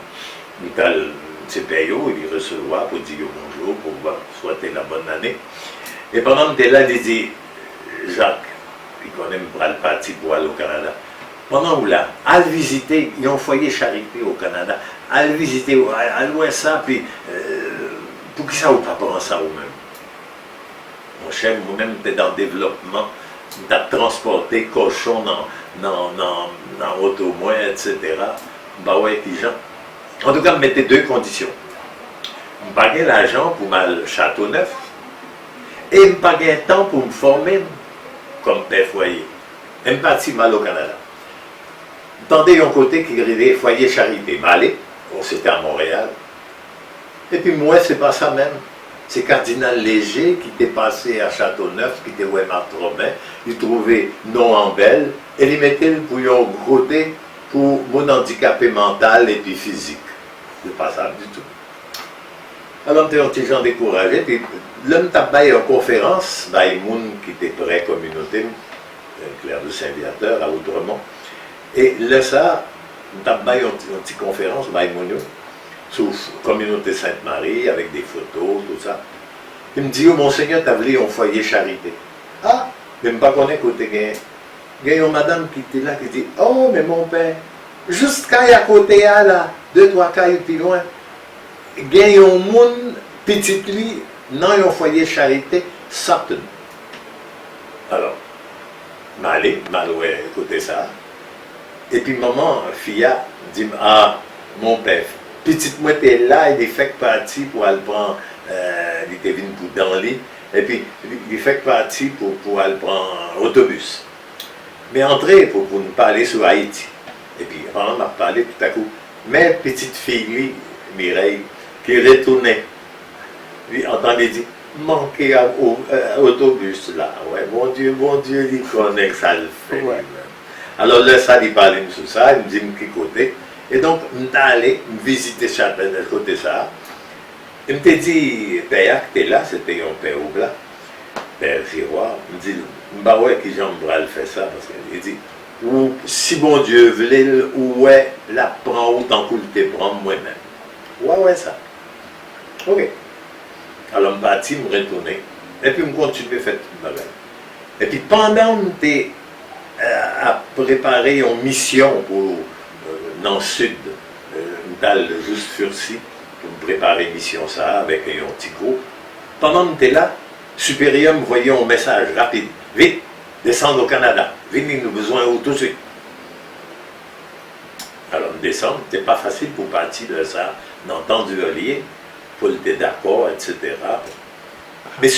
il a le CPIO, il recevoir pour dire bonjour, pour souhaiter la bonne année. Et pendant que là, il dit, Jacques, qui connaît le parti pour aller au Canada, pendant où là, à le visiter, ils ont un foyer charité au Canada, à le visiter, à louer ça, puis pour qui ça ou pas prendre ça vous-même? Mon chef, vous-même, tu es dans le développement, tu as transporté cochon dans auto moins, etc. Bah ouais, puis Jean. En tout cas, mettez deux conditions. Je paguais l'argent pour ma Châteauneuf et je paguais un temps pour me former comme père foyer. Je suis parti mal au Canada. Attendez un côté qui arrivait foyer charité. Mais allez, c'était à Montréal. Et puis moi, c'est pas ça même. C'est Cardinal Léger qui était passé à Châteauneuf, qui était ouais Marthe Robin, il trouvait non en belle, et il mettait le bouillon côté pour mon handicapé mental et puis physique. C'est pas ça du tout. Alors, j'étais un petit gens découragé, puis l'homme t'a en conférence, il y a qui était près communauté, Claire de Saint-Viateur, à Outremont, et là, ça, t'as une petite conférence, sur communauté Sainte-Marie, avec des photos, tout ça. Il me dit, oh, Monseigneur, t'as voulu un foyer charité. Ah, même pas qu'on écoute, il y a une madame qui était là, qui dit, oh, mais mon père, juste quand il y a côté là, 2-3 cailles plus loin, il y a un monde, petit lit, dans un foyer charité, Sutton. Alors, m'allez, écoutez ça. Et puis, maman, filla, dit, ah, mon père, petite moi était là, il fait partie pour aller prendre, il était venu pour dans le lit, et puis il fait partie pour aller prendre autobus. Mais entrer pour ne pas aller sur Haïti. Et puis on m'a parlé tout à coup, mais petite fille, Mireille, qui retournait, lui entendait dire, manquer à autobus là. Ouais, mon Dieu, il connaît que ça le fait. Ouais. Alors là, ça, il parlait sur ça, il me dit, qui côté. Et donc, je suis allé visiter Châteauneuf, côté ça. Il me dit, père, que tu es là, c'était un père au blanc, père Giroir. Il me dit, bah ouais, qui j'aimerais faire ça, parce qu'il dit, ou si bon Dieu voulait, ouais, la prend autant que tu prends moi-même. Ouais, ça. Ok. Alors, je suis parti, je me retourner, et puis je continue à faire tout le bagage. Et puis, pendant que j'étais à préparer une mission pour dans le sud, dans juste Furcy, pour me préparer une mission ça, avec un petit groupe. Pendant que j'étais là, supérieur me voyait un message rapide. Vite, descendre au Canada. Venez, nous besoin où tout de suite. Alors, me descendre, c'était pas facile pour partir de ça, d'entendre du relier, pour le d'accord, etc. Mais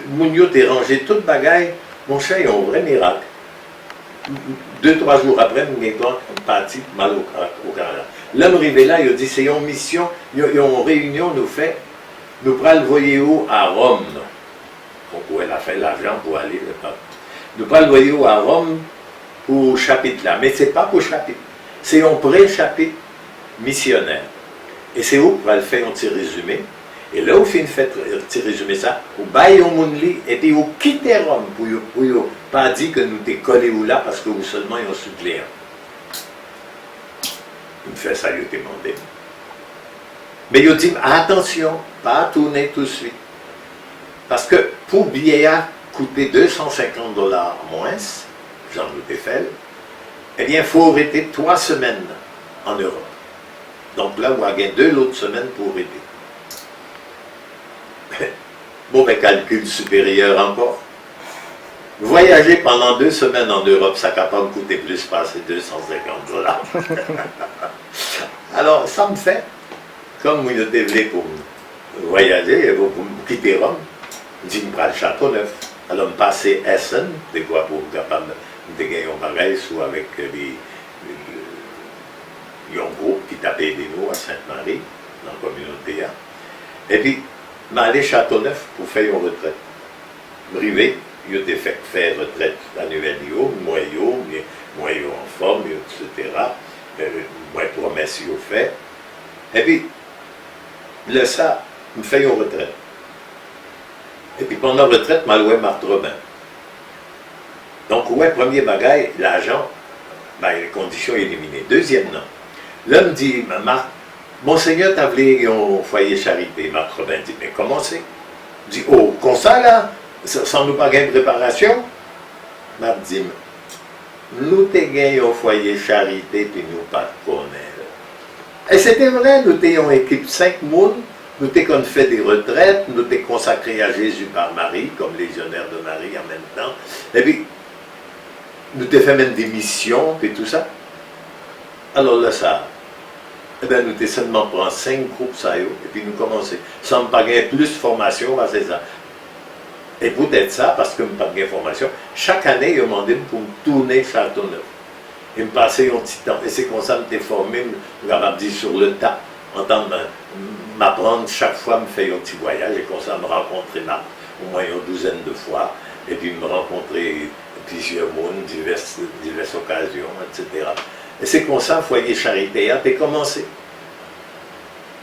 Mounio t'est rangé toute bagaille, mon chat est un vrai miracle. 2-3 jours après, nous sommes partis mal au Canada. L'homme arrivé là, il a dit, c'est une mission, il y a une réunion, nous prenons le voyez-vous à Rome. On pourrait la faire l'argent pour aller. Nous prenons le voyez-vous à Rome pour le chapitre là. Mais ce n'est pas pour le chapitre. C'est un pré-chapitre missionnaire. Et c'est où on va le faire un petit résumé. Et là, au fin de fait, un petit résumé ça, vous baillez au monde et puis vous quittez Rome pour ne pas dire que nous t'es collé ou là parce que vous seulement un suppléant. Il me fait ça, il t'ai demandé. Mais il dit, attention, pas tourner tout de suite. Parce que pour billet coûter $250 moins, Jean-Louis Eiffel, eh bien, il faut arrêter 3 semaines en Europe. Donc là, vous avez 2 autres semaines pour arrêter. Bon, mais calcul supérieur encore. Voyager pendant 2 semaines en Europe, ça capable de coûter plus, passer $250. Alors, ça me fait, comme vous êtes développé pour voyager, pour quitter Rome, je me prends le Châteauneuf. Alors, je passe Essen, de quoi pour capable de gagner un bagage, soit avec un groupe qui tapait des nous à Sainte-Marie, dans la communauté. Et puis, je suis allé à Châteauneuf pour faire une retraite. Brivé, il a fait faire retraite annuelle, moi en forme, etc. Moi promesse, il a fait. Et puis, là, ça, je me fais une retraite. Et puis, pendant la retraite, je suis allé à Marthe Robin. Donc, ouais, premier bagaille, l'argent, les conditions éliminées. Deuxième, non. L'homme dit, Marthe, Monseigneur, tu as voulu un foyer charité. Marthe Robin dit, mais comment c'est? Il dit, oh, comme ça, là, sans nous pas gagner de préparation? Marthe dit, nous t'ai gagné un foyer charité, puis nous pas de connaître. Et c'était vrai, nous t'ayons équipe 5 mounes, nous t'ai fait des retraites, nous t'ai consacré à Jésus par Marie, comme légionnaire de Marie en même temps. Et puis, nous t'ai fait même des missions, et tout ça. Alors là, ça, eh bien, nous t'ai seulement pris 5 groupes, ça, et puis nous commençons. Sans pas gagner plus de formation, c'est ça. Et peut-être ça, parce que je n'ai pas de formation, chaque année, ils m'ont demandé pour me tourner Châteauneuf. Et me passer un petit temps. Et c'est comme ça que je m'étais formé, je capable de dire sur le tas, entendre m'apprendre chaque fois, me faire un petit voyage, et comme ça me rencontrer là, au moins une douzaine de fois, et puis me rencontrer plusieurs mondes, diverses occasions, etc. Et c'est comme ça, Foyer Charité a commencé.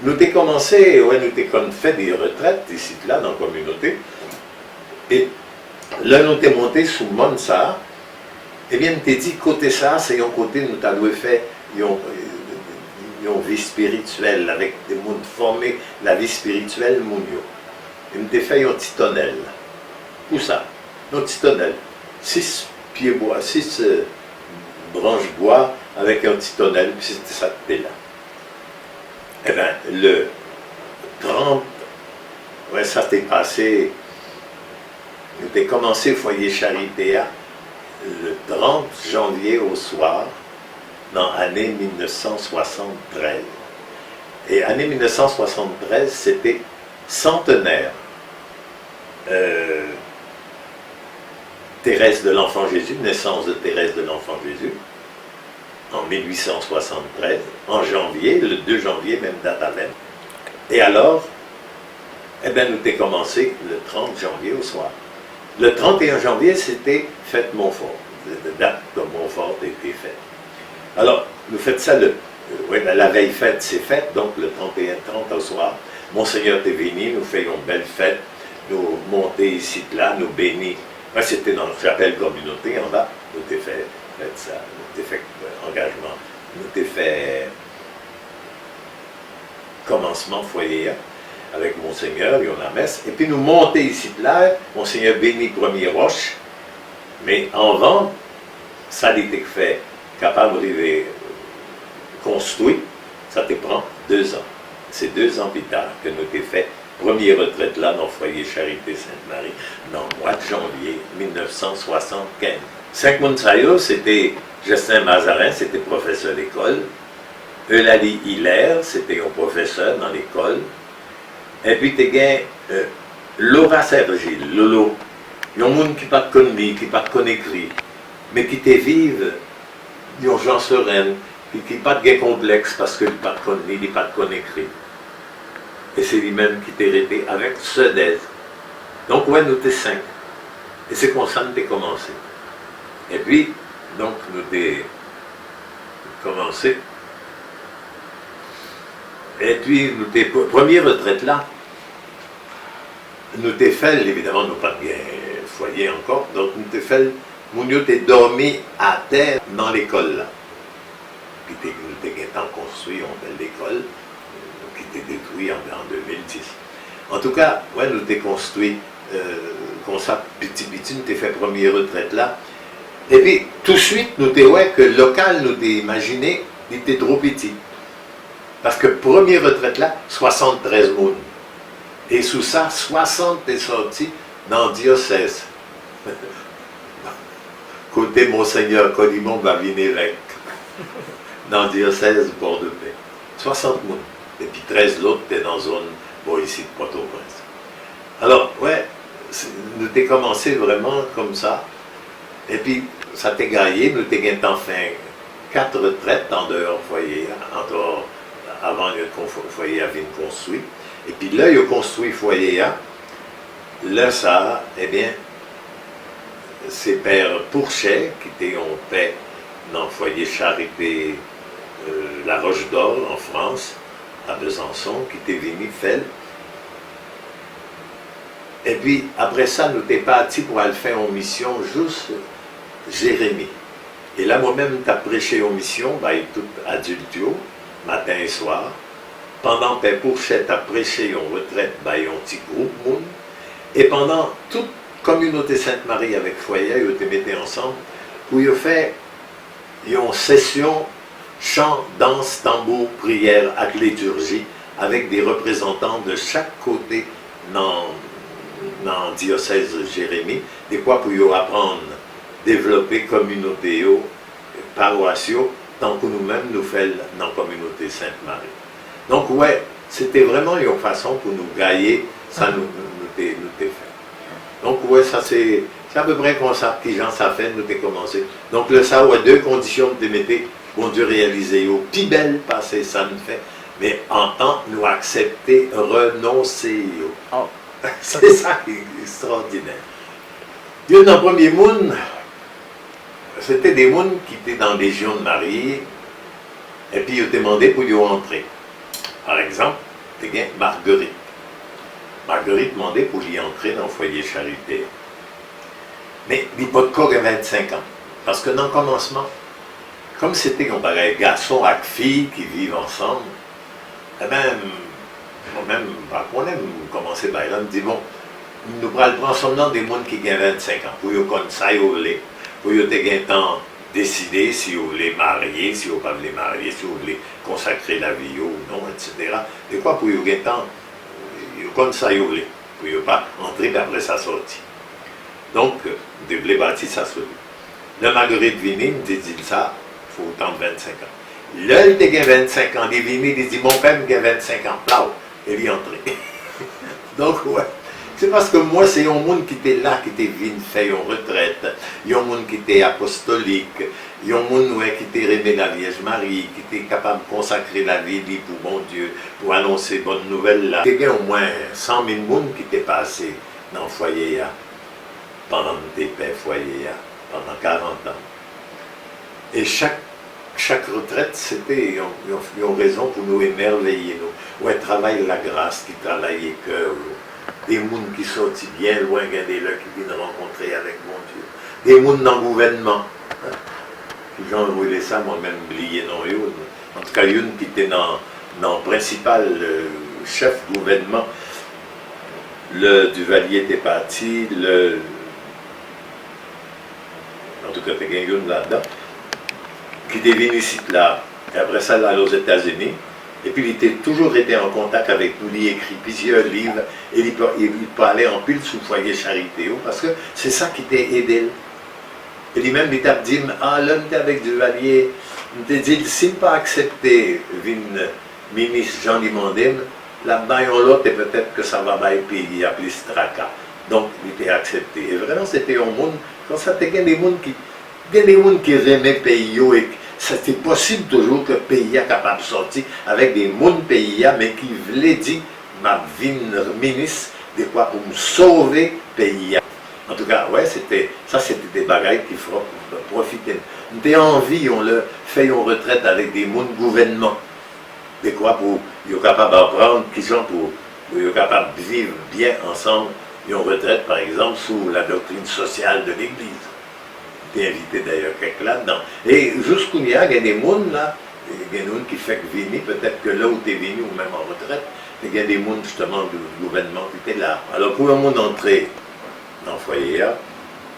Nous t'ai commencé, ouais, nous t'ai fait des retraites ici, là, dans la communauté. Et là, nous t'ai monté sous Monsa. Eh bien, nous t'ai dit, côté ça, c'est un côté, nous t'avons fait une vie spirituelle, avec des mondes formés, la vie spirituelle, mounio. Et nous t'ai fait un petit tonnel. Où ça? Un petit tonnel. 6 pieds bois, 6 branches bois, avec un petit tonnel, puis c'était ça que t'es là. Eh bien, le 30, ouais, ça t'est passé, nous t'ai commencé Foyer Charité le 30 janvier au soir, dans l'année 1973. Et l'année 1973, c'était centenaire. Thérèse de l'Enfant Jésus, naissance de Thérèse de l'Enfant Jésus, en 1873, en janvier, le 2 janvier, même date à même. Et alors, eh bien, nous t'ai commencé le 30 janvier au soir. Le 31 janvier, c'était Fête Montfort. La date de Montfort a été faite. Alors, nous faites ça, la veille fête, c'est fête, donc le 31-30 au soir. Monseigneur Tévini nous fait une belle fête, nous monter ici, là, nous bénir. Moi, c'était dans la chapelle communauté, en bas, nous t'ai fait ça, nous t'ai fait engagement, nous t'ai fait commencement foyer avec Monseigneur, il y a la messe, et puis nous monter ici là, Monseigneur bénit premier roche, mais en vent, ça a été fait, capable de construire, ça te prend 2 ans. C'est 2 ans plus tard que nous t'ai fait première retraite là dans le foyer Charité Sainte-Marie, dans le mois de janvier 1975. 5 Mounsayo, c'était Justin Mazarin, c'était professeur d'école. Eulalie Hilaire, c'était un professeur dans l'école. Et puis, tu as Laura Sergil, Lolo. Il y a des gens qui ne pas de connu, qui ne pas de écrit, mais qui te vivent, ils ont gens sereins, qui n'ont pas de complexe parce qu'ils n'ont pas de connu, ils n'ont pas de écrit. Et c'est lui-même qui t'a arrêté avec ce d'aide. Donc, ouais, nous t'es 5. Et c'est comme ça que nous t'es commencé. Et puis, donc, nous t'es commencé. Et puis, nous t'es première retraite là. Nous t'es fait, évidemment, nous pas bien foyer encore, donc nous t'es fait, nous t'es dormi à terre dans l'école là. Puis nous t'es construit en belle école, qui était détruit en 2010. En tout cas, ouais, nous t'es construit comme ça, petit, nous t'es fait première retraite là. Et puis, tout de suite, nous t'es ouais que le local, nous t'es imaginé, il était trop petit. Parce que première retraite là, 73 mounes. Et sous ça, 60 est sorti dans le diocèse. Côté Monseigneur Colimon Baviné-Évêque. Dans le diocèse de Port-de-Paix. 60 mounes. Et puis 13 l'autre, t'es dans la zone, bon, ici de Port-au-Prince. Alors, ouais, nous t'es commencé vraiment comme ça. Et puis, ça t'est gaillé, nous t'es enfin 4 retraites en dehors foyer, en dehors, avant le foyer avait construit. Et puis là, il a construit foyer. Là, ça, eh bien, c'est Père Pourchet, qui était en paix dans le foyer Charité La Roche d'Or, en France, à Besançon, qui était venu faire. Et puis, après ça, nous t'es partis pour aller faire une mission juste Jérémie. Et là, moi-même, t'as prêché en mission, bah, tout adultio, matin et soir. Pendant Père Pourchet a prêché en retraite, bah, un petit groupe monde. Et pendant toute communauté Sainte-Marie avec foyer, ils étaient mis ensemble, où ils ont fait une session chant, danse, tambour, prière, avec liturgie, avec des représentants de chaque côté dans le diocèse de Jérémie, des quoi pour y apprendre, développer communauté, paroissiaux, tant que nous-mêmes nous faisons dans la communauté Sainte-Marie. Donc, ouais, c'était vraiment une façon pour nous gagner, ça nous fait. Donc, ouais, ça C'est à peu près comme ça, qui gens ça fait, nous t'ai commencé. Donc le ça, ouais, deux conditions de mettre, bon Dieu réaliser, au plus belle passé, ça nous fait, mais en temps, nous accepter, renoncer. Oh. C'est ça qui est extraordinaire. Dieu, dans le premier monde, c'était des mondes qui étaient dans des régions de mariés, et puis ils demandaient pour y entrer. Par exemple, tu as Marguerite. Marguerite demandait pour y entrer dans le foyer charité. Mais il n'y a pas de corps de 25 ans. Parce que dans le commencement, comme c'était un pareil garçon avec fille qui vivent ensemble, eh bien, moi-même, on aime commencer par là, on me dit, bon, nous prenons ensemble des gens qui ont 25 ans, pour qu'ils connaissent ça, pour qu'ils aient un temps décider si vous voulez marier, si vous ne voulez pas les marier, si vous voulez consacrer la vie ou non, etc. De quoi pour vous gagner temps, comme ça vous voulez, pour ne pas entrer après sa sortie. Donc, de voulez bâtir sa sortie. Le Marguerite Vini me dit ça, il faut autant de 25 ans. Là, il a 25 ans, il Vini, il dit mon père a 25 ans, là, il est entré. Donc, ouais. C'est parce que moi, c'est un monde qui était là, qui était venu faire une retraite. Il y a un monde qui était apostolique. Il y a un monde qui était aimé la Vierge Marie, qui était capable de consacrer la vie pour mon Dieu, pour annoncer bonnes nouvelles là. Il y a au moins 100 000 personnes qui étaient passés dans le foyer là, pendant des pères foyer là, pendant 40 ans. Et chaque retraite, c'était une raison pour nous émerveiller. Nous. Ouais, travaille la grâce, qui travaillait cœur. Des gens qui sortent bien loin, des là qui viennent rencontrer avec mon Dieu. Des gens dans le gouvernement. Les gens voulaient ça, moi-même, oublié non. En tout cas, une qui était dans le principal chef gouvernement. Le Duvalier était parti, en tout cas, il y a une là-dedans, qui était venu ici là. Et après ça, là, aux États-Unis. Et puis, il était toujours été en contact avec nous, il écrit plusieurs livres, et il parlait en pile sous le foyer charité, parce que c'est ça qui t'a aidé. Et lui-même, il t'a dit, ah, l'homme était avec Duvalier, il t'a dit, s'il n'a pas accepté, le ministre Jean Limandim, là-dedans, il y a l'autre, et peut-être que ça va mal payer, appeler Straka. Donc, il était accepté. Et vraiment, c'était un monde, quand ça, il y a des gens qui aimaient pays, et c'est possible toujours que le pays est capable de sortir avec des gens pays, mais qui voulaient dire, ma vie ministre, de quoi pour me sauver le pays. En tout cas, ouais, c'était des bagailles qui feront profiter. Nous avons envie, on le fait une retraite avec des gens de gouvernement. De quoi pour être capable d'apprendre, qui sont pour être capable de vivre bien ensemble. Une retraite, par exemple, sous la doctrine sociale de l'Église. J'ai invité d'ailleurs quelques là-dedans. Et jusqu'où il y a des gens là, il y a des gens qui font venir, peut-être que là où tu es venu, ou même en retraite, il y a des gens justement du gouvernement qui étaient là. Alors pour un monde entrer dans le foyer, il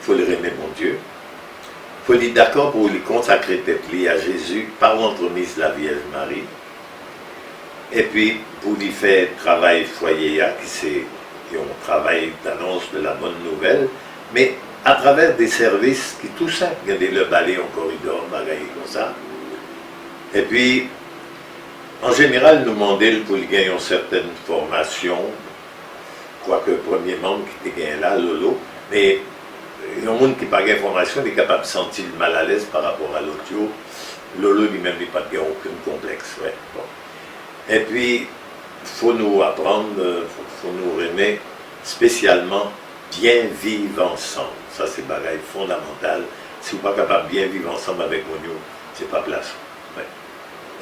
faut le remettre mon Dieu. Il faut être d'accord pour lui consacrer tête à Jésus par l'entremise de la Vierge Marie. Et puis pour lui faire travail foyer, qui c'est un travail d'annonce de la bonne nouvelle, mais à travers des services qui tout ça, regardez le balai en corridor, bagaille comme ça. Et puis, en général, nous demandons pour gagner une certaine formation, quoique le premier membre qui était gagné là, Lolo, mais il y a un monde qui n'a pas de formation, il est capable de sentir mal à l'aise par rapport à l'autre. Lolo lui-même n'a pas de aucun complexe. Ouais. Bon. Et puis, il faut nous apprendre, il faut nous remettre spécialement bien vivre ensemble. Ça, c'est bagaille fondamental. Si vous n'êtes pas capable de bien vivre ensemble avec mon Dieu, ce n'est pas place. Ouais.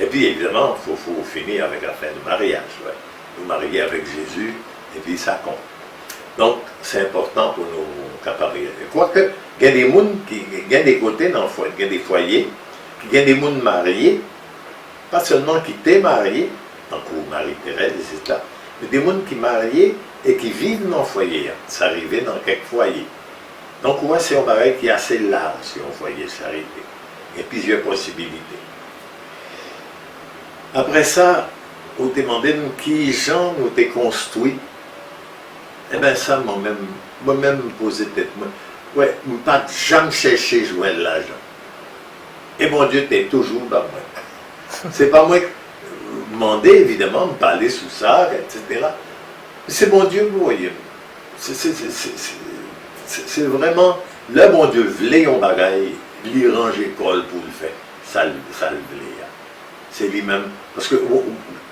Et puis, évidemment, il faut finir avec la fin du mariage. Ouais. Nous marier avec Jésus, et puis ça compte. Donc, c'est important pour nous capables. Quoique, il y a des gens qui ont des côtés dans le foyer, il y a des foyers, il y a des gens mariés, pas seulement qui étaient mariés, tant que Marie-Thérèse, etc., mais des gens qui sont mariés et qui vivent dans le foyer. Ça arrivait dans quelques foyers. Donc, ouais, c'est un baril qui est assez large si on foyer charité. Il y a plusieurs possibilités. Après ça, vous demandez qui gens nous t'es construit. Eh bien, ça, moi-même, me posais tête. Ouais, je ne pas jamais chercher joindre l'argent. Et mon Dieu, t'es toujours dans moi. C'est pas moi qui demandais, évidemment, me parler sous ça, etc. C'est mon Dieu, vous voyez. c'est vraiment, le bon Dieu voulait un bagaille, lui range l'école pour le faire. Ça le voulait. C'est lui-même. Parce que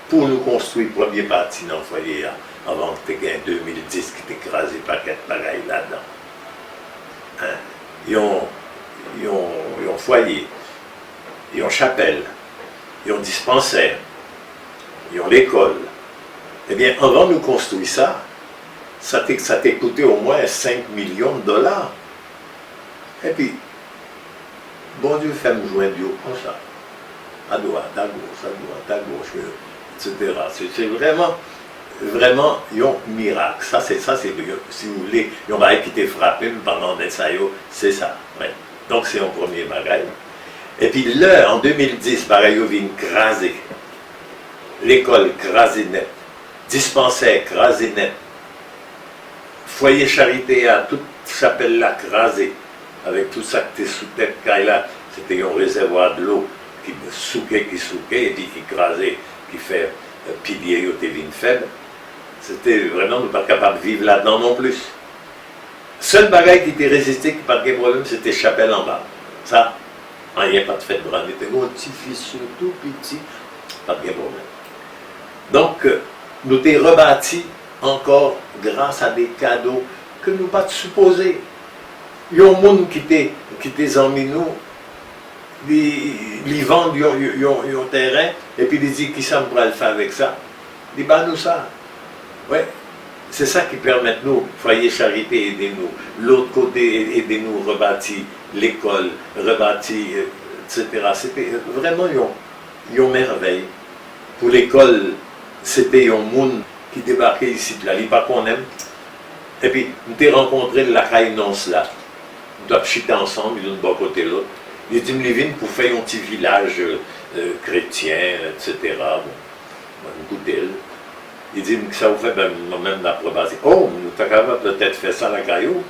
pour nous construire le premier parti dans le foyer, avant que tu aies 2010 qui t'écrasé paquet de bagaille là-dedans. Hein? Ils ont foyer, ils ont chapelle, ils ont dispensaire, ils ont l'école. Eh bien, avant de nous construire ça t'a coûté au moins 5 millions de dollars. Et puis, bon Dieu fait me joindre comme ça. À droite, à gauche, etc. C'est vraiment un miracle. Ça, c'est, si vous voulez, on va quitter frappé pendant des saillots, c'est ça. Ouais. Donc, c'est un premier bagage. Et puis là, en 2010, pareil, on vient craser. L'école crasée net. Dispensaire crasé net. Foyer charité à toute chapelle là crasé. Avec tout ça qui était sous tête, là, c'était un réservoir de l'eau qui souquait, et puis qui crasait, qui fait pilier au tévin faible. C'était vraiment, nous pas capable de vivre là-dedans non plus. Seul bagage qui était résisté, qui n'a pas de problème, c'était chapelle en bas. Ça, rien pas de fait de bras. On était un petit fils tout petit, pas de problème. Donc, nous t'es rebâti encore grâce à des cadeaux que nous pas supposés. Il y a un monde qui t'es emmené nous, ils vendent un terrain, et puis ils disent qui ça me pourra le faire avec ça. Ils disent, bah nous ça. Ouais. C'est ça qui permet nous, foyer charité, aidez-nous. L'autre côté, aidez-nous, rebâtir l'école, rebâtir, etc. C'était vraiment une merveille. Pour l'école, c'était un monde qui débarquait ici, là, il pas qu'on aime. Et puis, nous avons rencontré la caïnance là. Nous avons chuté ensemble, l'un de bon côté l'autre. Il dit, je viens pour faire un petit village chrétien, etc. Bon, écoutez, il dit, ça vous fait même l'approbation. Oh, nous avons capable peut-être faire ça à la caillou.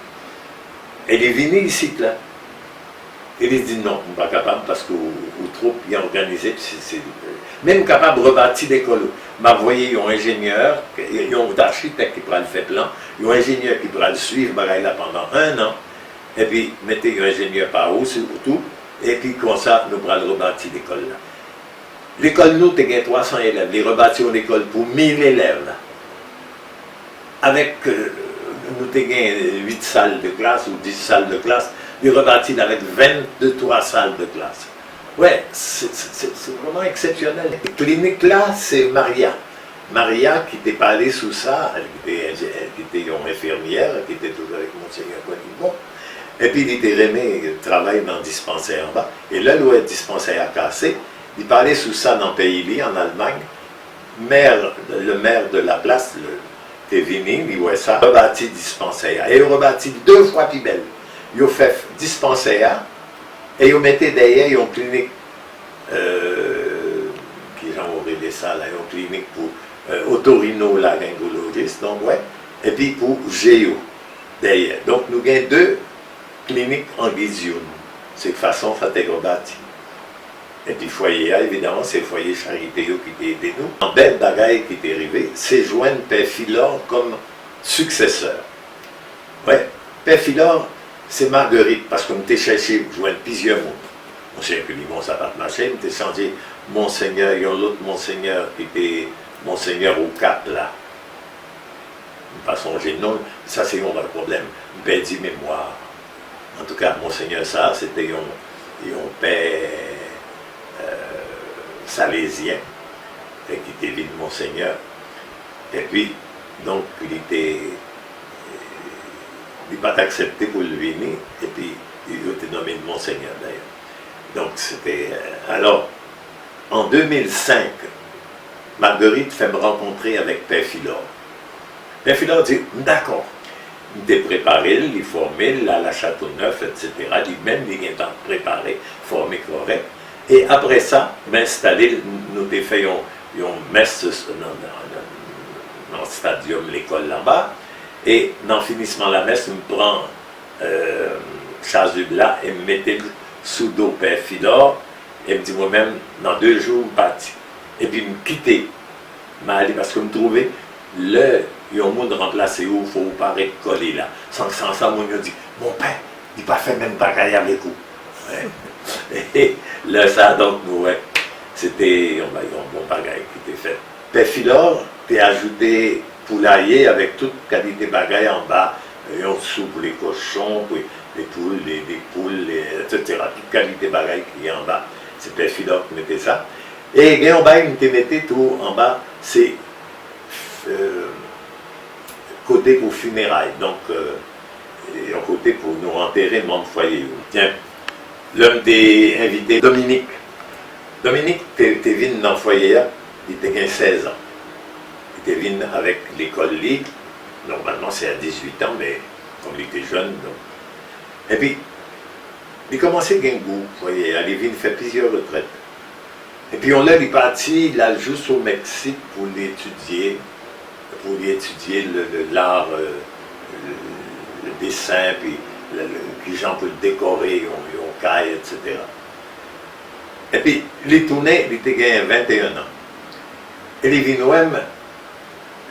Elle est venue ici, là. Il dit, non, on n'est pas capable parce que trop bien organisé. Même capable de rebâtir l'école. Mais vous voyez, il y a un ingénieur, il y a un architecte qui pourra le faire plan, il y a un ingénieur qui pourra le suivre là pendant 1 an, et puis mettez un ingénieur par où, tout, et puis comme ça, nous pourrons rebâtir l'école là. L'école, nous, tu as 300 élèves, les rebâtir l'école pour 1000 élèves là. Avec, nous avons 8 salles de classe ou 10 salles de classe, les rebâtir avec 23 salles de classe. Ouais, c'est vraiment exceptionnel. La clinique là, c'est Maria. Maria qui était parlée sous ça, elle était une infirmière, qui était toujours avec Monseigneur Bonibon. Et puis il était remis, il travaille dans le dispensaire en bas. Et là, le dispensaire a cassé. Il parlait sous ça dans le pays en Allemagne. Le maire de la place, était venu, il voit ça, rebâti dispensaire. Et il rebâti 2 fois plus belle. Il a fait dispensaire. Et ils mettaient derrière une clinique, qui ont ouvert ça, là, une clinique pour otorino-laryngologiste, donc ouais, et puis pour géo, derrière. Donc nous avons 2 cliniques en guise. C'est de façon fatigante. Et puis foyer, évidemment, c'est le foyer charité qui t'a aidé nous. En belle bagaille qui t'est arrivé, c'est joindre Père Philor comme successeur. Ouais, Père Philor, c'est Marguerite, parce qu'on était cherché joindre plusieurs mondes. Monseigneur Culimon, ça va marcher, on était changé Monseigneur, il y a l'autre Monseigneur qui était Monseigneur au Cap là. Pas songer, non, ça c'est un problème. On perd dit mémoire. En tout cas, Monseigneur, ça, c'était un père salésien, qui était vide Monseigneur. Et puis, donc, il était. Il n'a pas accepté pour le venir, et puis il a été nommé de Monseigneur d'ailleurs. Donc c'était... alors, en 2005, Marguerite fait me rencontrer avec Père Philor. Père Philor dit, d'accord, il était préparé, il est formé, là, la Châteauneuf, etc. Lui-même, il est préparé, formé correct. Et après ça, m'installer, nous avons fait une messe dans le stadium, l'école là-bas. Et dans le finissement de la messe, je me prends Chasuble et me mettais sous dos Père Philor et me dit moi-même, dans 2 jours, je partis. Et puis me quitter. Parce que je me trouvais, il y a un monde remplacé où il faut paraître collé là. Sans ça, mon dit, mon père, il n'a pas fait même bagaille avec vous. Ouais. Et là, ça, donc, ouais, c'était un bon bagaille qui était fait. Père Philor, tu as ajouté poulailler avec toute qualité bagaille en bas, et en dessous pour les cochons, pour les poules, les poules, etc. Toute qualité bagaille qui est en bas. C'est Père Philor qui mettait ça. Et en bas, il me mettait tout en bas, c'est côté pour funérailles, donc un côté pour nous enterrer mon foyer. Tiens, l'homme t'est invité Dominique. Dominique, t'es venu dans le foyer, il était 16 ans. Il était venu avec l'école libre, normalement c'est à 18 ans, mais comme il était jeune, donc. Et puis, il commençait à gagner goût, vous voyez, il vient faire plusieurs retraites. Et puis on l'a parti, il a juste au Mexique pour l'étudier l'art, le dessin, puis les gens peuvent le décorer, on caille, etc. Et puis, il tournait, il était gagné 21 ans. Et les Vinoem,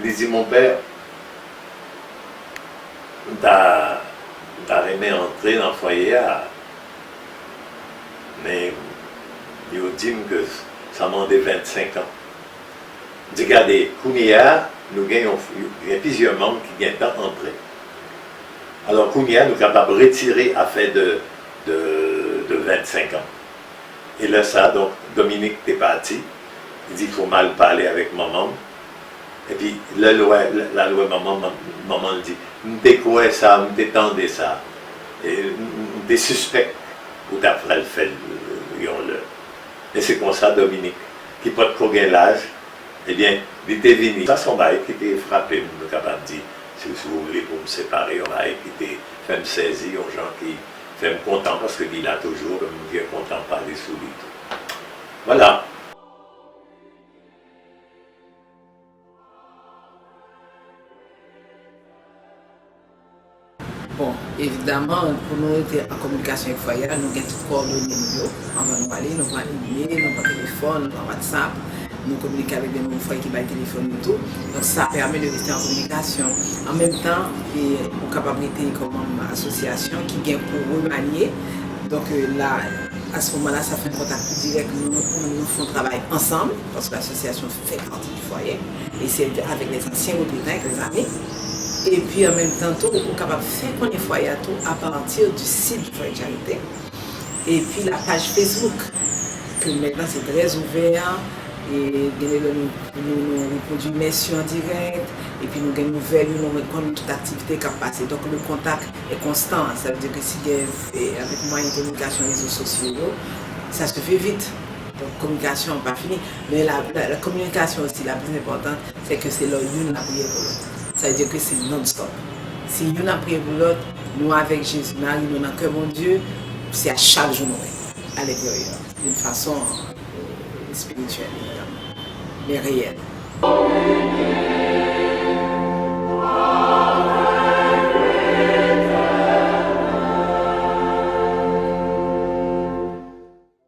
il dit, mon père, t'as aimé entrer dans le foyer, mais il dit que ça m'a demandé 25 ans. Il dit, regardez, Kounia, nous gagnons, il y a plusieurs membres qui gagnent temps entrer. Alors Kounia, nous sommes capables de retirer à fait de 25 ans. Et là, ça, donc, Dominique est parti. Il dit qu'il faut mal parler avec maman. Et puis, la loi maman dit, m'te quoi ça, m'te tendé ça. Et m'te suspect ou d'après le fait, et c'est comme ça, Dominique, qui peut être l'âge, eh bien, il était venu. Ça, son bail qui était frappé, nous sommes capables de dire, si vous voulez, pour me séparer, on bail qui était fait me saisir aux gens qui fait me content, parce qu'il a toujours, me vient content de parler sous lui. Voilà. Bon, évidemment, pour nous être en communication avec Foyer, nous avons toutes coordonnées. On va nous aller, nous allons email, nous allons téléphone, nous allons WhatsApp, nous communiquons avec des membres Foyer qui va téléphone et tout. Donc ça permet de rester en communication. En même temps, on est capable d'être comme une association qui vient pour remanier. Donc là, à ce moment-là, ça fait un contact plus direct. Nous faisons travail ensemble, parce que l'association fait partie du foyer. Et c'est avec les anciens retraitants, avec les amis. Et puis en même temps, on est capable de faire connaître le foyer à partir du site du foyer de charité. Et puis la page Facebook, que maintenant c'est très ouvert. Et nous produisons des messieurs en direct. Et puis nous avons des nouvelles, nous reconnaissons toute activité qui a passé. Donc le contact est constant. Ça veut dire que si avec moyens de communication, réseaux sociaux, ça se fait vite. Donc communication n'est pas finie. Mais la communication aussi, la plus importante, c'est que c'est l'une la prière pour l'autre. Ça veut dire que c'est non-stop. Si nous avons prié pour l'autre, nous avec Jésus, nous avons dans le cœur mon Dieu, c'est à chaque jour à l'intérieur, d'une façon spirituelle, évidemment, mais réelle.